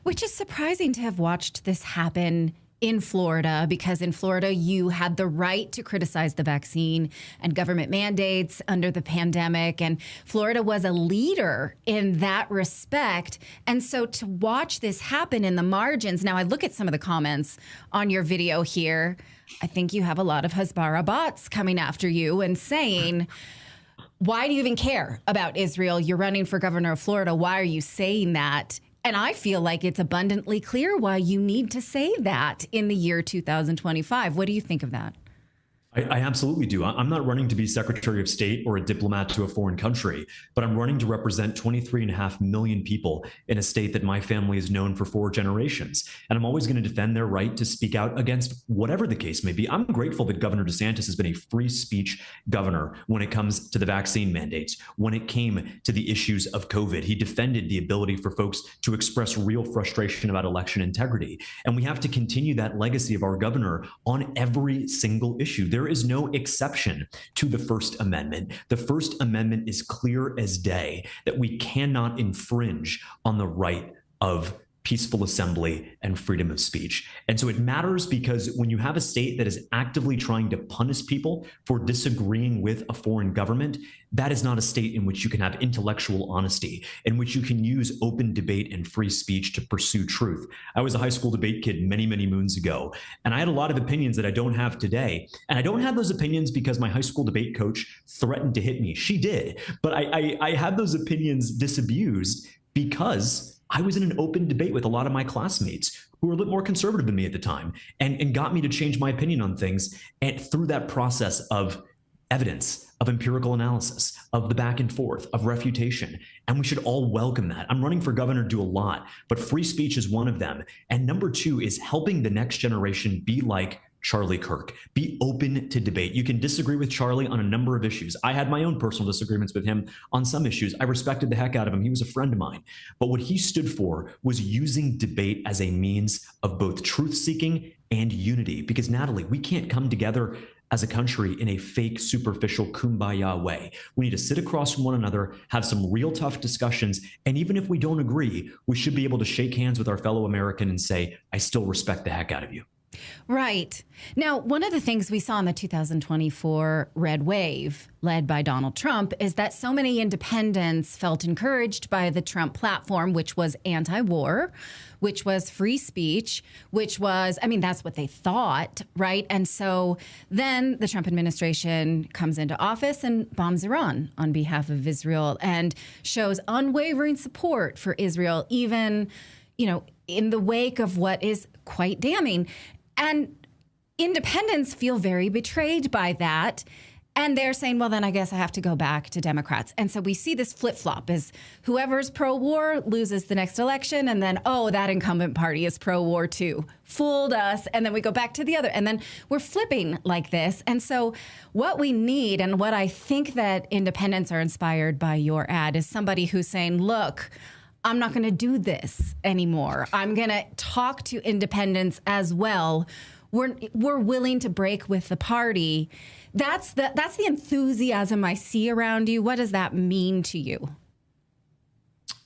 C: Which is surprising to have watched this happen in Florida, because in Florida, you had the right to criticize the vaccine and government mandates under the pandemic. And Florida was a leader in that respect. And so to watch this happen in the margins, now I look at some of the comments on your video here. I think you have a lot of Hasbara bots coming after you and saying, why do you even care about Israel? You're running for governor of Florida. Why are you saying that? And I feel like it's abundantly clear why you need to say that in the year 2025. What do you think of that?
H: I absolutely do. I'm not running to be Secretary of State or a diplomat to a foreign country, but I'm running to represent 23.5 million people in a state that my family is known for 4 generations. And I'm always going to defend their right to speak out against whatever the case may be. I'm grateful that Governor DeSantis has been a free speech governor when it comes to the vaccine mandates. When it came to the issues of COVID, he defended the ability for folks to express real frustration about election integrity. And we have to continue that legacy of our governor on every single issue. There is no exception to the First Amendment. The First Amendment is clear as day that we cannot infringe on the right of peaceful assembly and freedom of speech. And so it matters because when you have a state that is actively trying to punish people for disagreeing with a foreign government, that is not a state in which you can have intellectual honesty, in which you can use open debate and free speech to pursue truth. I was a high school debate kid many, many moons ago, and I had a lot of opinions that I don't have today. And I don't have those opinions because my high school debate coach threatened to hit me. She did. But I had those opinions disabused because I was in an open debate with a lot of my classmates who were a little more conservative than me at the time and got me to change my opinion on things. And through that process of evidence, of empirical analysis, of the back and forth, of refutation. And we should all welcome that. I'm running for governor to do a lot, but free speech is one of them. And number 2 is helping the next generation be like Charlie Kirk. Be open to debate. You can disagree with Charlie on a number of issues. I had my own personal disagreements with him on some issues. I respected the heck out of him. He was a friend of mine. But what he stood for was using debate as a means of both truth-seeking and unity. Because, Natalie, we can't come together as a country in a fake, superficial kumbaya way. We need to sit across from one another, have some real tough discussions, and even if we don't agree, we should be able to shake hands with our fellow American and say, I still respect the heck out of you.
C: Right. Now, one of the things we saw in the 2024 red wave led by Donald Trump is that so many independents felt encouraged by the Trump platform, which was anti-war, which was free speech, which was, I mean, that's what they thought, right? And so then the Trump administration comes into office and bombs Iran on behalf of Israel and shows unwavering support for Israel, even, you know, in the wake of what is quite damning. And independents feel very betrayed by that. And they're saying, well, then I guess I have to go back to Democrats. And so we see this flip-flop as whoever's pro-war loses the next election. And then, oh, that incumbent party is pro-war too. Fooled us. And then we go back to the other. And then we're flipping like this. And so what we need, and what I think that independents are inspired by your ad, is somebody who's saying, look, I'm not going to do this anymore. I'm going to talk to independents as well. We're willing to break with the party. That's the enthusiasm I see around you. What does that mean to you?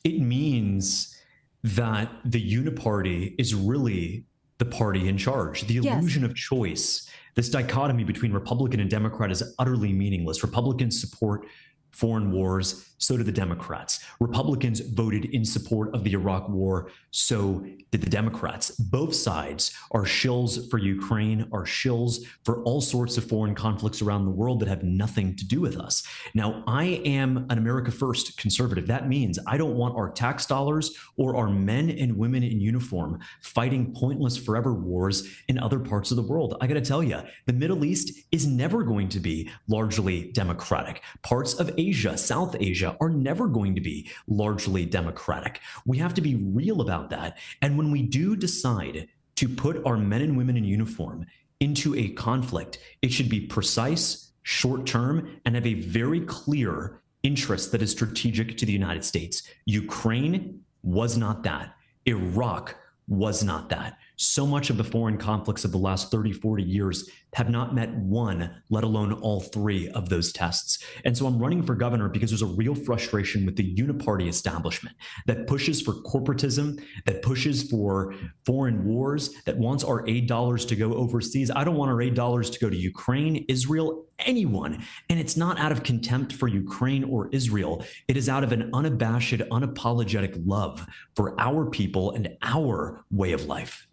H: It means that the uniparty is really the party in charge. The illusion of choice, this dichotomy between Republican and Democrat, is utterly meaningless. Republicans support foreign wars, so do the Democrats. Republicans voted in support of the Iraq War, so did the Democrats. Both sides are shills for Ukraine, are shills for all sorts of foreign conflicts around the world that have nothing to do with us. Now, I am an America First conservative. That means I don't want our tax dollars or our men and women in uniform fighting pointless forever wars in other parts of the world. I got to tell you, the Middle East is never going to be largely democratic. Parts of Asia, South Asia, are never going to be largely democratic. We have to be real about that. And when we do decide to put our men and women in uniform into a conflict, it should be precise, short-term, and have a very clear interest that is strategic to the United States. Ukraine was not that. Iraq was not that. So much of the foreign conflicts of the last 30, 40 years have not met one, let alone all 3 of those tests. And so I'm running for governor because there's a real frustration with the uniparty establishment that pushes for corporatism, that pushes for foreign wars, that wants our aid dollars to go overseas. I don't want our aid dollars to go to Ukraine, Israel, anyone. And it's not out of contempt for Ukraine or Israel. It is out of an unabashed, unapologetic love for our people and our way of life.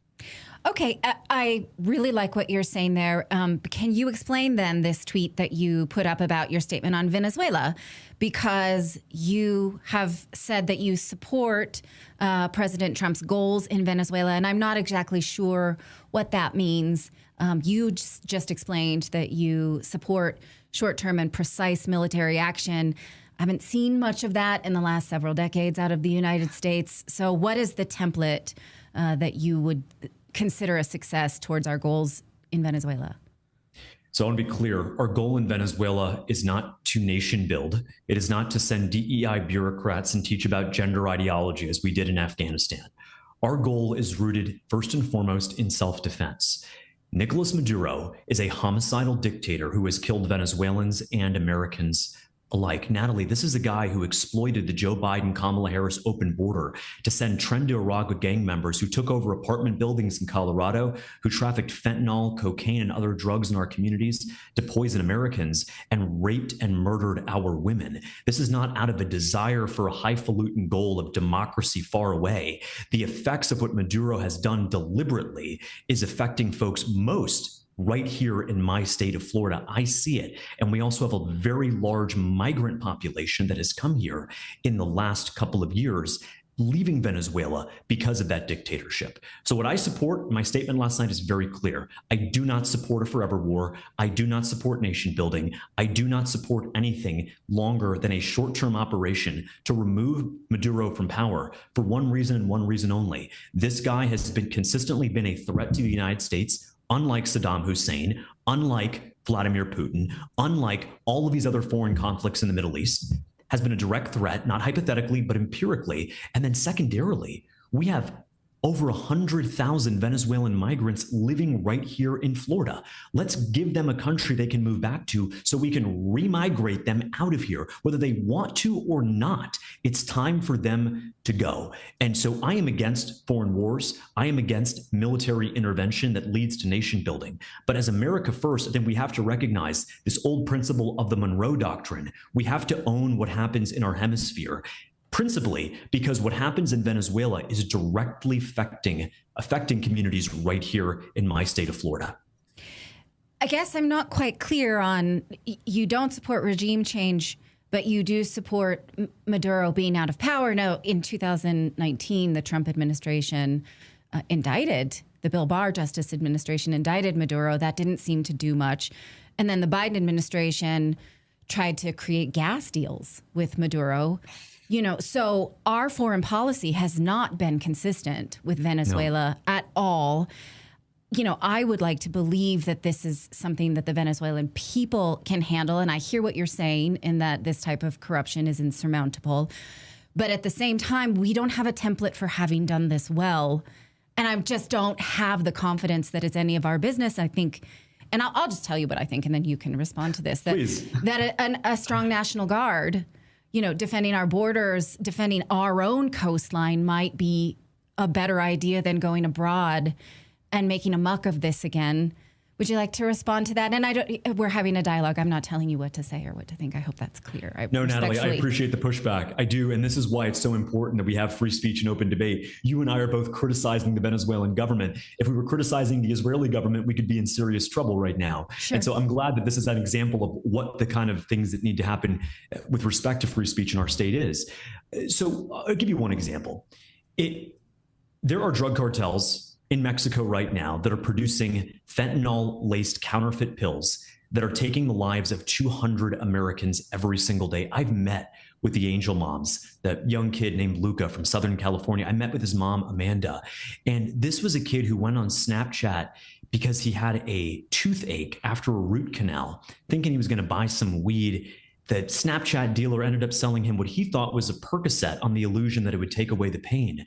C: Okay, I really like what you're saying there. Can you explain then this tweet that you put up about your statement on Venezuela? Because you have said that you support President Trump's goals in Venezuela, and I'm not exactly sure what that means. You just explained that you support short-term and precise military action. I haven't seen much of that in the last several decades out of the United States. So what is the template that you would consider a success towards our goals in Venezuela?
H: So I want to be clear. Our goal in Venezuela is not to nation build. It is not to send DEI bureaucrats and teach about gender ideology as we did in Afghanistan. Our goal is rooted first and foremost in self-defense. Nicolas Maduro is a homicidal dictator who has killed Venezuelans and Americans alike. Natalie, this is a guy who exploited the Joe Biden, Kamala Harris open border to send Tren de Aragua gang members who took over apartment buildings in Colorado, who trafficked fentanyl, cocaine, and other drugs in our communities to poison Americans and raped and murdered our women. This is not out of a desire for a highfalutin goal of democracy far away. The effects of what Maduro has done deliberately is affecting folks most right here in my state of Florida. I see it. And we also have a very large migrant population that has come here in the last couple of years, leaving Venezuela because of that dictatorship. So what I support, my statement last night is very clear. I do not support a forever war. I do not support nation building. I do not support anything longer than a short-term operation to remove Maduro from power for one reason and one reason only. This guy has consistently been a threat to the United States, unlike Saddam Hussein, unlike Vladimir Putin, unlike all of these other foreign conflicts in the Middle East, has been a direct threat, not hypothetically, but empirically. And then secondarily, we have over 100,000 Venezuelan migrants living right here in Florida. Let's give them a country they can move back to so we can remigrate them out of here, whether they want to or not. It's time for them to go. And so I am against foreign wars. I am against military intervention that leads to nation building. But as America first, I think we have to recognize this old principle of the Monroe Doctrine. We have to own what happens in our hemisphere. Principally because what happens in Venezuela is directly affecting communities right here in my state of Florida.
C: I guess I'm not quite clear on, you don't support regime change, but you do support Maduro being out of power. Now, in 2019, the Trump administration indicted, the Bill Barr Justice Administration indicted Maduro. That didn't seem to do much. And then the Biden administration tried to create gas deals with Maduro. You know, so our foreign policy has not been consistent with Venezuela at all. You know, I would like to believe that this is something that the Venezuelan people can handle. And I hear what you're saying in that this type of corruption is insurmountable. But at the same time, we don't have a template for having done this well. And I just don't have the confidence that it's any of our business. I think, and I'll just tell you what I think, and then you can respond to this, that a strong National Guard, you know, defending our borders, defending our own coastline might be a better idea than going abroad and making a muck of this again. Would you like to respond to that? And we're having a dialogue. I'm not telling you what to say or what to think. I hope that's clear.
H: No, Natalie, I appreciate the pushback. I do. And this is why it's so important that we have free speech and open debate. You and I are both criticizing the Venezuelan government. If we were criticizing the Israeli government, we could be in serious trouble right now.
C: Sure.
H: And so I'm glad that this is an example of what the kind of things that need to happen with respect to free speech in our state is. So I'll give you one example. There are drug cartels in Mexico right now that are producing fentanyl-laced counterfeit pills that are taking the lives of 200 Americans every single day. I've met with the Angel Moms, that young kid named Luca from Southern California. I met with his mom, Amanda. And this was a kid who went on Snapchat because he had a toothache after a root canal, thinking he was going to buy some weed. The Snapchat dealer ended up selling him what he thought was a Percocet on the illusion that it would take away the pain.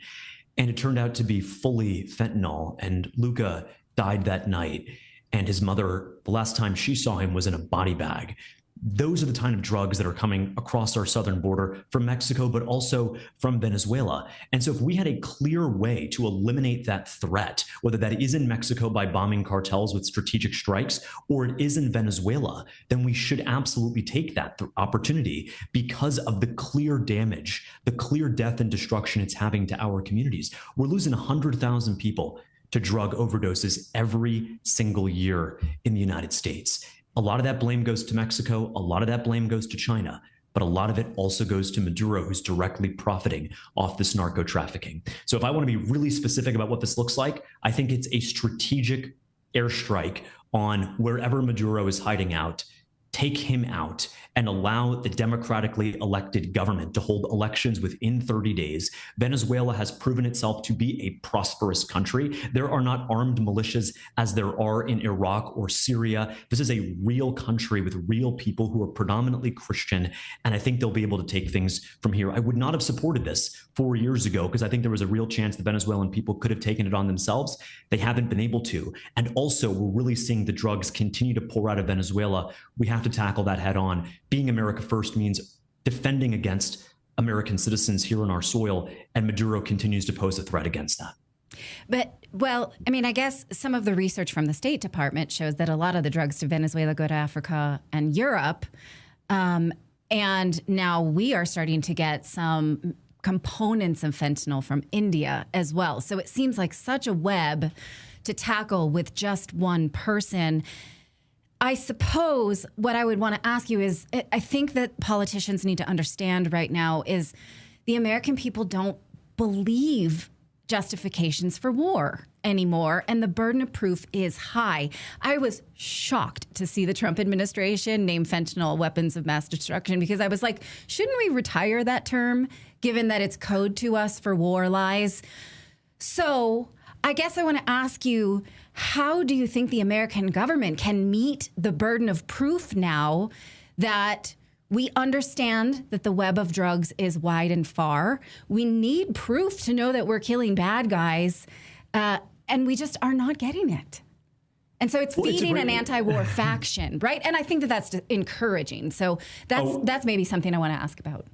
H: And it turned out to be fully fentanyl. And Luca died that night. And his mother, the last time she saw him, was in a body bag. Those are the kind of drugs that are coming across our southern border from Mexico, but also from Venezuela. And so if we had a clear way to eliminate that threat, whether that is in Mexico by bombing cartels with strategic strikes, or it is in Venezuela, then we should absolutely take that opportunity because of the clear damage, the clear death and destruction it's having to our communities. We're losing 100,000 people to drug overdoses every single year in the United States. A lot of that blame goes to Mexico. A lot of that blame goes to China. But a lot of it also goes to Maduro, who's directly profiting off this narco trafficking. So if I want to be really specific about what this looks like, I think it's a strategic airstrike on wherever Maduro is hiding out, take him out, and allow the democratically elected government to hold elections within 30 days, Venezuela has proven itself to be a prosperous country. There are not armed militias as there are in Iraq or Syria. This is a real country with real people who are predominantly Christian, and I think they'll be able to take things from here. I would not have supported this 4 years ago because I think there was a real chance the Venezuelan people could have taken it on themselves. They haven't been able to. And also, we're really seeing the drugs continue to pour out of Venezuela. We have to tackle that head on. Being America first means defending against American citizens here on our soil, and Maduro continues to pose a threat against that.
C: But, well, I mean, I guess some of the research from the State Department shows that a lot of the drugs to Venezuela go to Africa and Europe. And now we are starting to get some components of fentanyl from India as well. So it seems like such a web to tackle with just one person. I suppose what I would want to ask you is, I think that politicians need to understand right now is the American people don't believe justifications for war anymore, and the burden of proof is high. I was shocked to see the Trump administration name fentanyl weapons of mass destruction, because I was like, shouldn't we retire that term, given that it's code to us for war lies? So I guess I want to ask you, how do you think the American government can meet the burden of proof now that we understand that the web of drugs is wide and far? We need proof to know that we're killing bad guys, and we just are not getting it. And so it's feeding an anti-war faction, right? And I think that that's encouraging. So that's maybe something I want to ask about.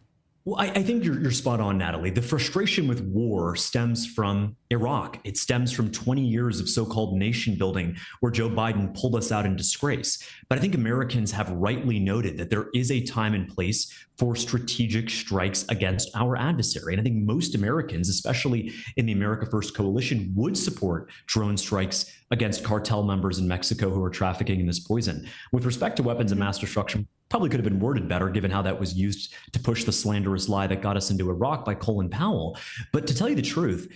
H: Well, I think you're spot on, Natalie. The frustration with war stems from Iraq. It stems from 20 years of so-called nation building where Joe Biden pulled us out in disgrace. But I think Americans have rightly noted that there is a time and place for strategic strikes against our adversary. And I think most Americans, especially in the America First coalition, would support drone strikes against cartel members in Mexico who are trafficking in this poison. With respect to weapons of mass destruction, probably could have been worded better given how that was used to push the slanderous lie that got us into Iraq by Colin Powell. But to tell you the truth,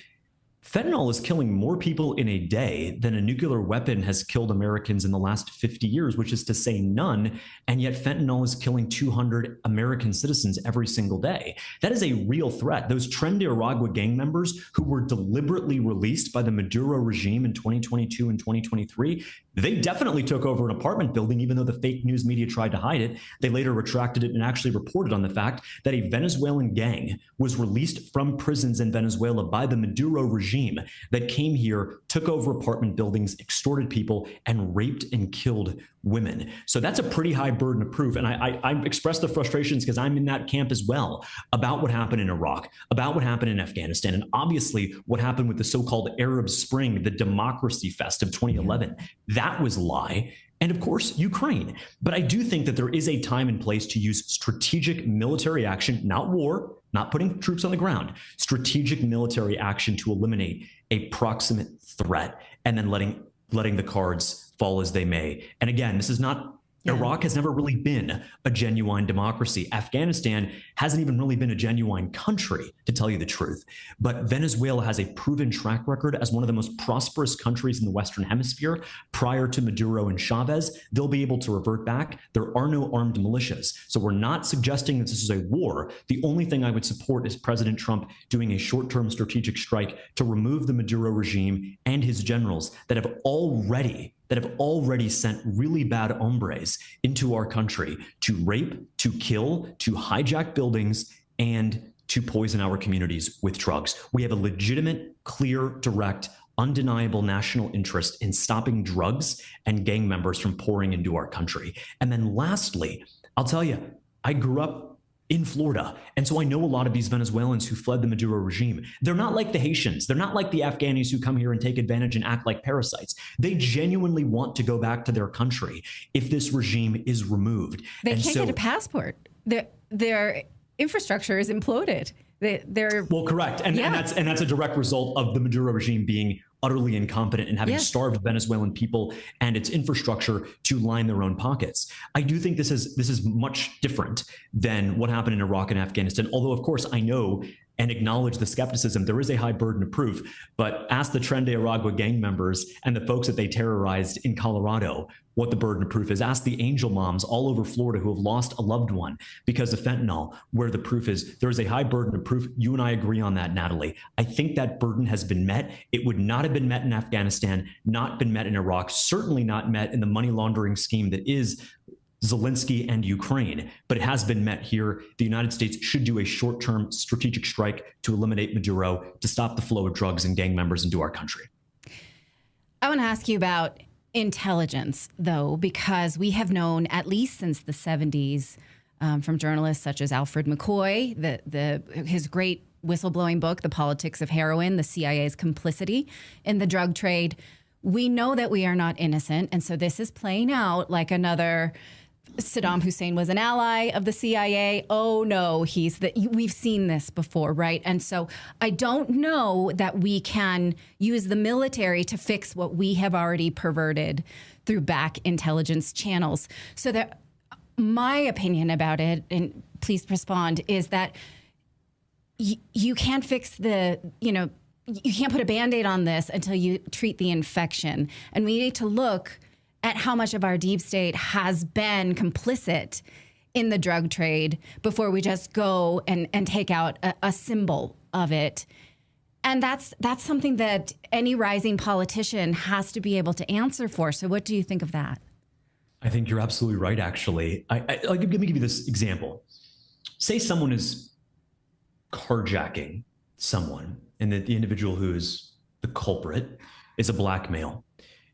H: fentanyl is killing more people in a day than a nuclear weapon has killed Americans in the last 50 years, which is to say none. And yet fentanyl is killing 200 American citizens every single day. That is a real threat. Those Tren de Aragua gang members who were deliberately released by the Maduro regime in 2022 and 2023, they definitely took over an apartment building, even though the fake news media tried to hide it. They later retracted it and actually reported on the fact that a Venezuelan gang was released from prisons in Venezuela by the Maduro regime that came here, took over apartment buildings, extorted people, and raped and killed women. So that's a pretty high burden of proof. And I express the frustrations because I'm in that camp as well about what happened in Iraq, about what happened in Afghanistan, and obviously what happened with the so-called Arab Spring, the democracy fest of 2011. That was a lie. And of course, Ukraine. But I do think that there is a time and place to use strategic military action, not war, not putting troops on the ground, strategic military action to eliminate a proximate threat, and then letting the cards fall as they may. And again, this is not Iraq has never really been a genuine democracy. Afghanistan hasn't even really been a genuine country, to tell you the truth. But Venezuela has a proven track record as one of the most prosperous countries in the Western Hemisphere. Prior to Maduro and Chavez, they'll be able to revert back. There are no armed militias. So we're not suggesting that this is a war. The only thing I would support is President Trump doing a short-term strategic strike to remove the Maduro regime and his generals that have already sent really bad hombres into our country to rape, to kill, to hijack buildings, and to poison our communities with drugs. We have a legitimate, clear, direct, undeniable national interest in stopping drugs and gang members from pouring into our country. And then lastly, I'll tell you, I grew up in Florida. And so I know a lot of these Venezuelans who fled the Maduro regime. They're not like the Haitians. They're not like the Afghanis who come here and take advantage and act like parasites. They genuinely want to go back to their country if this regime is removed.
C: They can't get a passport. Their infrastructure is imploded.
H: Well, correct. And that's a direct result of the Maduro regime being utterly incompetent and having starved Venezuelan people and its infrastructure to line their own pockets. I do think this is much different than what happened in Iraq and Afghanistan. Although, of course, I know and acknowledge the skepticism. There is a high burden of proof, but ask the Tren de Aragua gang members and the folks that they terrorized in Colorado what the burden of proof is. Ask the angel moms all over Florida who have lost a loved one because of fentanyl, where the proof is. There is a high burden of proof. You and I agree on that, Natalie. I think that burden has been met. It would not have been met in Afghanistan, not been met in Iraq, certainly not met in the money laundering scheme that is Zelensky and Ukraine, but it has been met here. The United States should do a short-term strategic strike to eliminate Maduro, to stop the flow of drugs and gang members into our country.
C: I want to ask you about intelligence, though, because we have known, at least since the 70s, from journalists such as Alfred McCoy, his great whistleblowing book, The Politics of Heroin, the CIA's complicity in the drug trade. We know that we are not innocent, and so this is playing out like another Saddam Hussein was an ally of the CIA. Oh no, we've seen this before, right? And so I don't know that we can use the military to fix what we have already perverted through back intelligence channels. So that my opinion about it, and please respond, is that you can't fix you can't put a Band-Aid on this until you treat the infection. And we need to look at how much of our deep state has been complicit in the drug trade before we just go and take out a symbol of it. And that's something that any rising politician has to be able to answer for. So what do you think of that?
H: I think you're absolutely right, actually. Let me give you this example. Say someone is carjacking someone, and that the individual who is the culprit is a black male.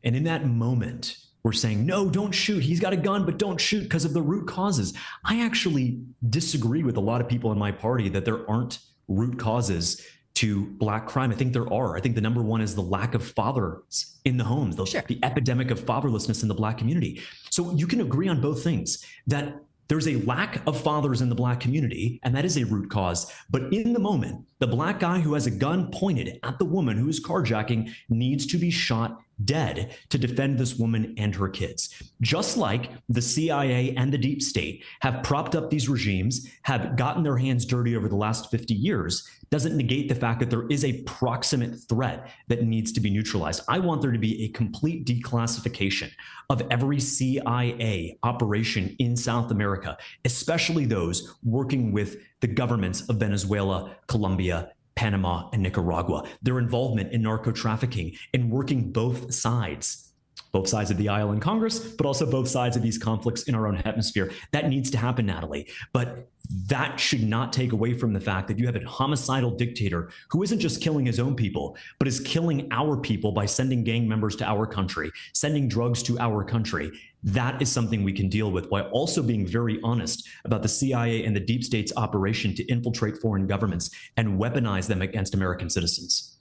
H: And in that moment, we're saying, no, don't shoot. He's got a gun, but don't shoot because of the root causes. I actually disagree with a lot of people in my party that there aren't root causes to black crime. I think there are. I think the number one is the lack of fathers in the homes, the epidemic of fatherlessness in the black community. So you can agree on both things, that there's a lack of fathers in the black community, and that is a root cause. But in the moment, the black guy who has a gun pointed at the woman who is carjacking needs to be shot dead to defend this woman and her kids. Just like the CIA and the deep state have propped up these regimes, have gotten their hands dirty over the last 50 years, doesn't negate the fact that there is a proximate threat that needs to be neutralized. I want there to be a complete declassification of every CIA operation in South America, especially those working with the governments of Venezuela, Colombia, Panama, and Nicaragua. Their involvement in narco trafficking and working both sides of the aisle in Congress, but also both sides of these conflicts in our own hemisphere. That needs to happen, Natalie. But that should not take away from the fact that you have a homicidal dictator who isn't just killing his own people, but is killing our people by sending gang members to our country, sending drugs to our country. That is something we can deal with, while also being very honest about the CIA and the deep state's operation to infiltrate foreign governments and weaponize them against American citizens.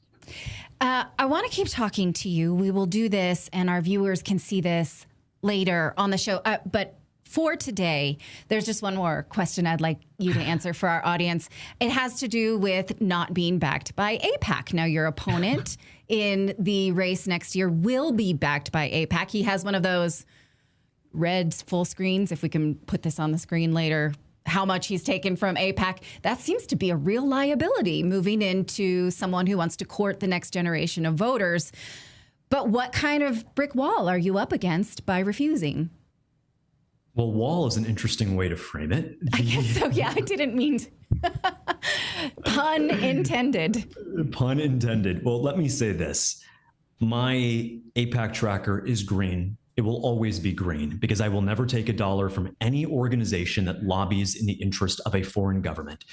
C: I want to keep talking to you. We will do this, and our viewers can see this later on the show. But for today, there's just one more question I'd like you to answer for our audience. It has to do with not being backed by AIPAC. Now, your opponent in the race next year will be backed by AIPAC. He has one of those red full screens, if we can put this on the screen later, how much he's taken from AIPAC. That seems to be a real liability moving into someone who wants to court the next generation of voters. But what kind of brick wall are you up against by refusing?
H: Well, wall is an interesting way to frame it.
C: I guess so. Yeah, I didn't mean pun intended.
H: Pun intended. Well, let me say this. My AIPAC tracker is green. It will always be green, because I will never take a dollar from any organization that lobbies in the interest of a foreign government.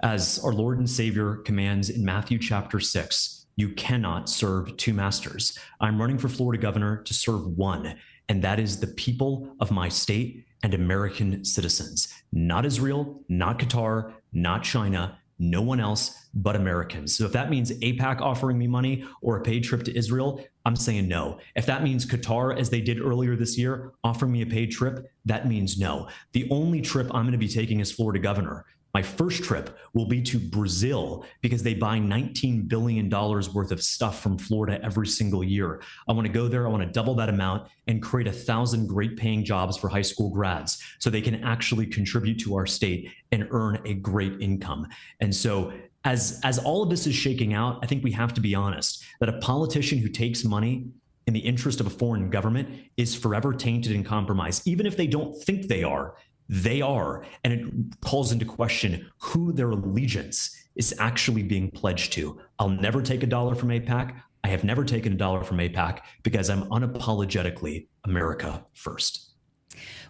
H: As our Lord and Savior commands in Matthew chapter 6, you cannot serve two masters. I'm running for Florida governor to serve one, and that is the people of my state and American citizens. Not Israel, not Qatar, not China, no one else but Americans. So if that means AIPAC offering me money or a paid trip to Israel, I'm saying no. If that means Qatar, as they did earlier this year, offering me a paid trip, that means no. The only trip I'm going to be taking as Florida governor, my first trip, will be to Brazil, because they buy $19 billion worth of stuff from Florida every single year. I want to go there. I want to double that amount and create 1,000 great paying jobs for high school grads so they can actually contribute to our state and earn a great income. And so as all of this is shaking out, I think we have to be honest that a politician who takes money in the interest of a foreign government is forever tainted and compromised. Even if they don't think they are, and it calls into question who their allegiance is actually being pledged to. I'll never take $1 from AIPAC. I have never taken $1 from AIPAC because I'm unapologetically America first.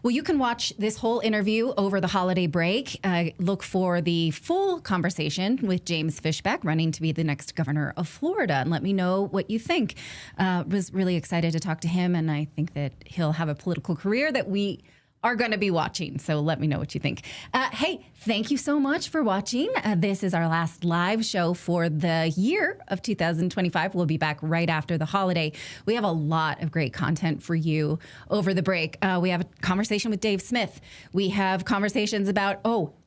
C: Well, you can watch this whole interview over the holiday break. Look for the full conversation with James Fishbeck, running to be the next governor of Florida, and let me know what you think. Was really excited to talk to him, and I think that he'll have a political career that we are going to be watching. So let me know what you think. Hey, thank you so much for watching. This is our last live show for the year of 2025. We'll be back right after the holiday. We have a lot of great content for you over the break. We have a conversation with Dave Smith. We have conversations about,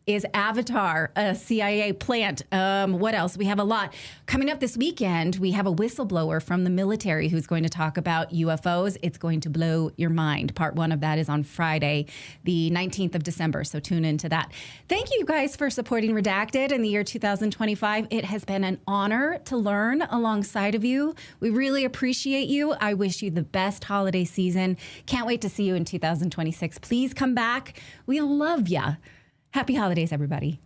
C: is Avatar a CIA plant? What else? We have a lot. Coming up this weekend, we have a whistleblower from the military who's going to talk about UFOs. It's going to blow your mind. Part 1 of that is on Friday, the 19th of December. So tune into that. Thank you guys for supporting Redacted in the year 2025. It has been an honor to learn alongside of you. We really appreciate you. I wish you the best holiday season. Can't wait to see you in 2026. Please come back. We love ya. Happy holidays, everybody.